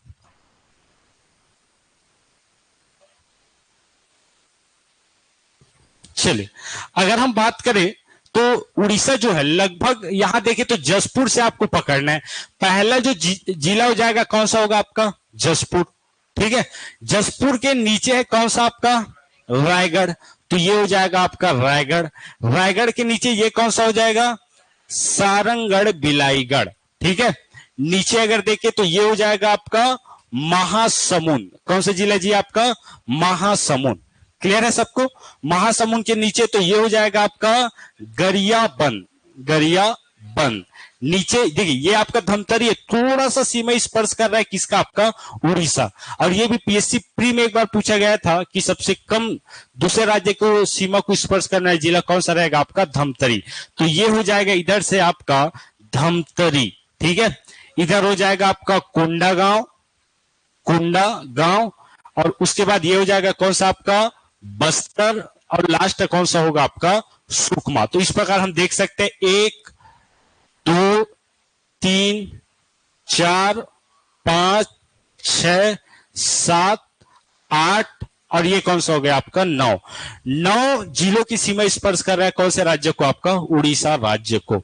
चलिए अगर हम बात करें तो उड़ीसा जो है लगभग यहां देखें तो जसपुर से आपको पकड़ना है। पहला जो जिला हो जाएगा कौन सा होगा? आपका जसपुर, ठीक है। जसपुर के नीचे है कौन सा? आपका रायगढ़। तो ये हो जाएगा आपका रायगढ़। रायगढ़ के नीचे ये कौन सा हो जाएगा? सारंगढ़, बिलाईगढ़, ठीक है। नीचे अगर देखें तो ये हो जाएगा आपका महासमुंद। कौन सा जिला जी? आपका महासमुंद। क्लियर है सबको? महासमुंद के नीचे तो ये हो जाएगा आपका गरियाबंद, गरियाबंद। नीचे देखिए ये आपका धमतरी है, थोड़ा सा सीमा स्पर्श कर रहा है किसका, आपका उड़ीसा। और ये भी पीएससी प्री में एक बार पूछा गया था कि सबसे कम दूसरे राज्य को सीमा को स्पर्श करना है जिला कौन सा रहेगा, आपका धमतरी। तो ये हो जाएगा इधर से आपका धमतरी, ठीक है। इधर हो जाएगा आपका कोंडागांव, कोंडागांव, और उसके बाद ये हो जाएगा कौन सा आपका बस्तर, और लास्ट कौन सा होगा आपका सुकमा। तो इस प्रकार हम देख सकते हैं 1 2 3 4 5 6 7 8 और ये कौन सा हो गया आपका 9 जिलों की सीमा स्पर्श कर रहा है कौन से राज्य को, आपका उड़ीसा राज्य को।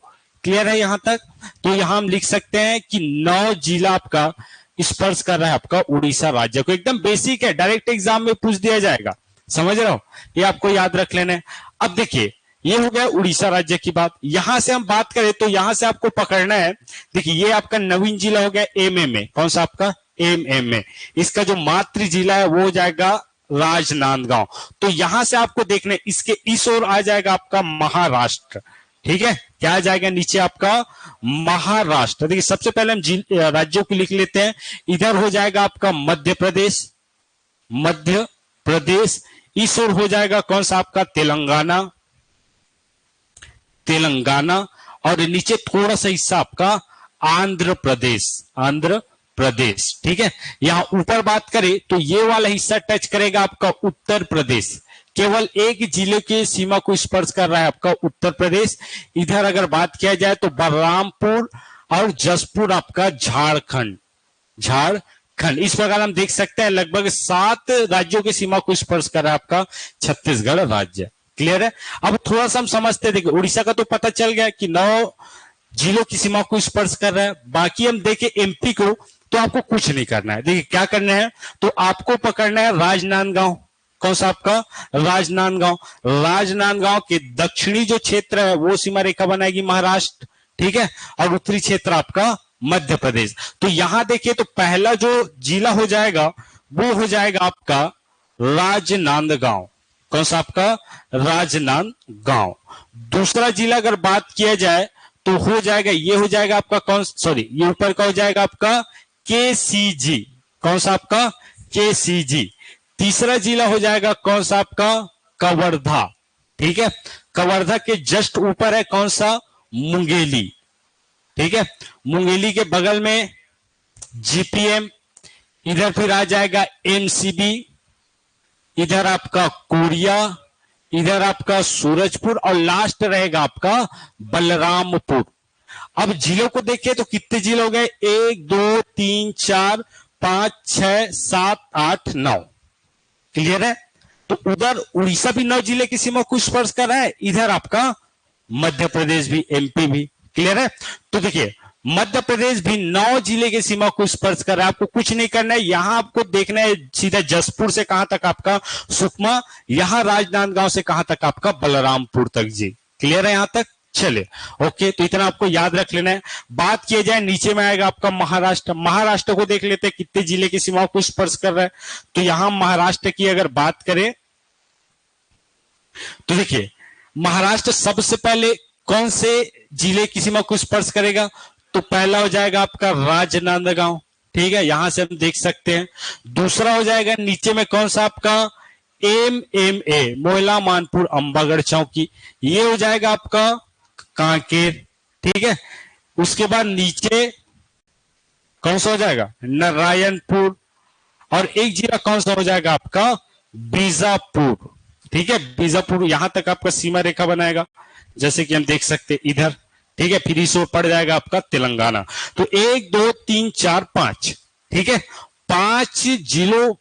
क्लियर है यहां तक? तो यहां हम लिख सकते हैं कि 9 जिला आपका स्पर्श कर रहा है आपका उड़ीसा राज्य को। एकदम बेसिक है, डायरेक्ट एग्जाम में पूछ दिया जाएगा, समझ रहे हो, ये आपको याद रख लेना है। अब देखिए ये हो गया उड़ीसा राज्य की बात। यहां से हम बात करें तो यहां से आपको पकड़ना है, देखिए ये आपका नवीन जिला हो गया एमएमए, कौन सा आपका एमएमए। इसका जो मातृ जिला है वो हो जाएगा राजनांदगांव। तो यहां से आपको देखना है इसके इस ओर आ जाएगा आपका महाराष्ट्र, ठीक है। क्या आ जाएगा नीचे आपका महाराष्ट्र। देखिए सबसे पहले हम राज्यों को लिख लेते हैं। इधर हो जाएगा आपका मध्य प्रदेश, मध्य प्रदेश। इस ओर हो जाएगा कौन सा आपका तेलंगाना, तेलंगाना। और नीचे थोड़ा सा हिस्सा आपका आंध्र प्रदेश, आंध्र प्रदेश, ठीक है। यहां ऊपर बात करें तो ये वाला हिस्सा टच करेगा आपका उत्तर प्रदेश। केवल एक जिले की सीमा को स्पर्श कर रहा है आपका उत्तर प्रदेश। इधर अगर बात किया जाए तो बलरामपुर और जसपुर आपका झारखंड, झारखंड। इस प्रकार हम देख सकते हैं लगभग 7 राज्यों की सीमा को स्पर्श कर रहा है आपका छत्तीसगढ़ राज्य। क्लियर है? अब थोड़ा सा हम समझते हैं। देखिए उड़ीसा का तो पता चल गया कि 9 जिलों की सीमा को स्पर्श कर रहा है। बाकी हम देखें एमपी को तो आपको कुछ नहीं करना है। देखिए क्या करना है, तो आपको पकड़ना है राजनांदगांव, कौन सा आपका राजनांदगांव। राजनांदगांव के दक्षिणी जो क्षेत्र है वो सीमा रेखा बनाएगी महाराष्ट्र, ठीक है, और उत्तरी क्षेत्र आपका मध्य प्रदेश। तो यहां देखिए तो पहला जो जिला हो जाएगा वो हो जाएगा आपका राजनांदगांव, कौन सा आपका राजनांदगांव। दूसरा जिला अगर बात किया जाए तो हो जाएगा, ये हो जाएगा आपका कौन, सॉरी ये ऊपर का हो जाएगा आपका केसीजी, कौन सा आपका केसीजी। तीसरा जिला हो जाएगा कौन सा आपका कवर्धा, ठीक है। कवर्धा के जस्ट ऊपर है कौन सा मुंगेली, ठीक है। मुंगेली के बगल में जीपीएम, इधर फिर आ जाएगा एमसीबी, इधर आपका कोरिया, इधर आपका सूरजपुर और लास्ट रहेगा आपका बलरामपुर। अब जिलों को देखिए तो कितने जिले हो गए, 1 2 3 4 5 6 7 8 9। क्लियर है? तो उधर उड़ीसा भी 9 जिले की सीमा को स्पर्श कर रहा है, इधर आपका मध्य प्रदेश भी, एमपी भी। क्लियर है? तो देखिए मध्य प्रदेश भी 9 जिले की सीमा को स्पर्श कर रहा है। आपको कुछ नहीं करना है, यहां आपको देखना है सीधा जसपुर से कहां तक आपका सुकमा, यहां राजनांदगांव से कहां तक आपका बलरामपुर तक जी। क्लियर है यहां तक? चले ओके, तो इतना आपको याद रख लेना है। बात किया जाए नीचे में आएगा आपका महाराष्ट्र। महाराष्ट्र को देख लेते हैं कितने जिले की सीमाओं को स्पर्श कर रहा है। तो यहां महाराष्ट्र की अगर बात करें तो देखिए महाराष्ट्र सबसे पहले कौन से जिले की सीमा को स्पर्श करेगा, तो पहला हो जाएगा आपका राजनांदगांव, ठीक है, यहां से हम देख सकते हैं। दूसरा हो जाएगा नीचे में कौन सा आपका एमएमए, मोहला मानपुर अंबागढ़ चौकी, ये हो जाएगा आपका कांकेर, ठीक है। उसके बाद नीचे कौन सा हो जाएगा नारायणपुर, और एक जिला कौन सा हो जाएगा आपका बीजापुर, ठीक है। बीजापुर यहां तक आपका सीमा रेखा बनाएगा जैसे कि हम देख सकते इधर, ठीक है। फिर इस ओर पड़ जाएगा आपका तेलंगाना। तो 1 2 3 4 5, ठीक है, 5 जिलों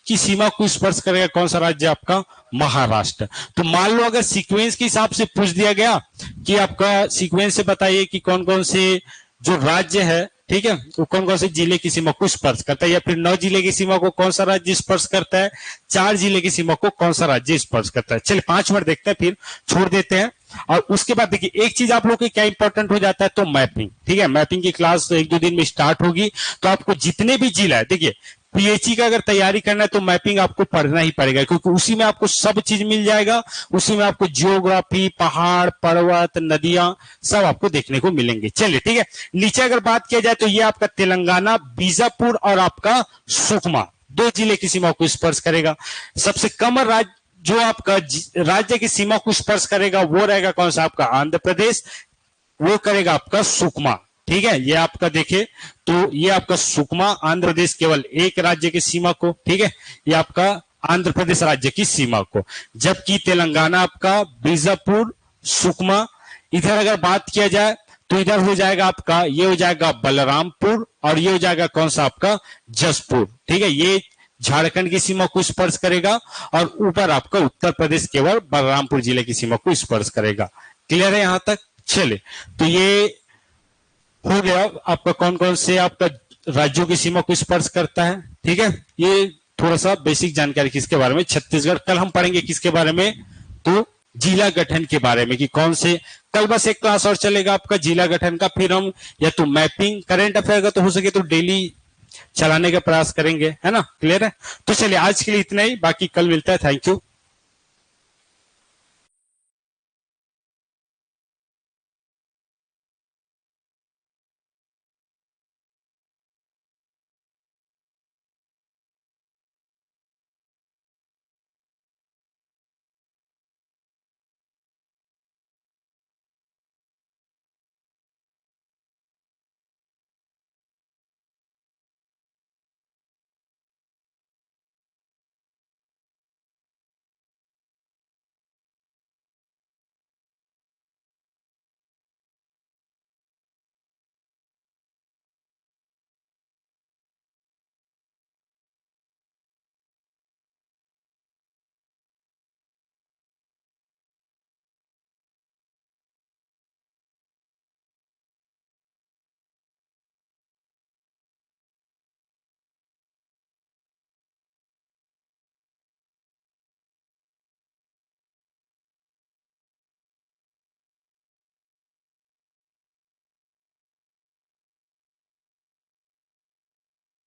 की सीमा को स्पर्श करेगा कौन सा राज्य आपका महाराष्ट्र। तो मान लो अगर सीक्वेंस के हिसाब से पूछ दिया गया कि आपका सीक्वेंस से बताइए कि कौन कौन से जो राज्य है, ठीक है, तो कौन कौन से जिले की सीमा को स्पर्श करता है, या फिर 9 जिले की सीमा को कौन सा राज्य स्पर्श करता है, 4 जिले की सीमा को कौन सा राज्य स्पर्श करता है। चलिए 5 मिनट देखते हैं फिर छोड़ देते हैं। और उसके बाद देखिए एक चीज आप लोग के क्या इंपॉर्टेंट हो जाता है, तो मैपिंग, ठीक है। मैपिंग की क्लास 1-2 दिन में स्टार्ट होगी। तो आपको जितने भी जिला है, देखिए पीएचई का अगर तैयारी करना है तो मैपिंग आपको पढ़ना ही पड़ेगा, क्योंकि उसी में आपको सब चीज मिल जाएगा। उसी में आपको जियोग्राफी, पहाड़, पर्वत, नदियां सब आपको देखने को मिलेंगे। चलिए ठीक है, नीचे अगर बात किया जाए तो ये आपका तेलंगाना, बीजापुर और आपका सुकमा 2 जिले की सीमा को स्पर्श करेगा। सबसे कम राज्य जो आपका राज्य की सीमा को स्पर्श करेगा वो रहेगा कौन सा, आपका आंध्र प्रदेश, वो करेगा आपका सुकमा। ठीक है, ये आपका देखे तो ये आपका सुकमा आंध्र प्रदेश केवल एक राज्य की सीमा को, ठीक है, ये आपका आंध्र प्रदेश राज्य की सीमा को, जबकि तेलंगाना आपका बीजापुर, सुकमा। इधर अगर बात किया जाए तो इधर हो जाएगा आपका, ये हो जाएगा बलरामपुर और ये हो जाएगा कौन सा आपका जसपुर। ठीक है, ये झारखंड की सीमा को स्पर्श करेगा और ऊपर आपका उत्तर प्रदेश केवल बलरामपुर जिले की सीमा को स्पर्श करेगा। क्लियर है यहां तक? चले, तो ये हो गया आपका कौन कौन से आपका राज्यों की सीमा को स्पर्श करता है। ठीक है, ये थोड़ा सा बेसिक जानकारी किसके बारे में, छत्तीसगढ़। कल हम पढ़ेंगे किसके बारे में, तो जिला गठन के बारे में, कि कौन से, कल बस एक क्लास और चलेगा आपका जिला गठन का, फिर हम या तो मैपिंग, करंट अफेयर का तो हो सके तो डेली चलाने का प्रयास करेंगे, है ना। क्लियर है? तो चलिए आज के लिए इतना ही, बाकी कल मिलता है। Thank you.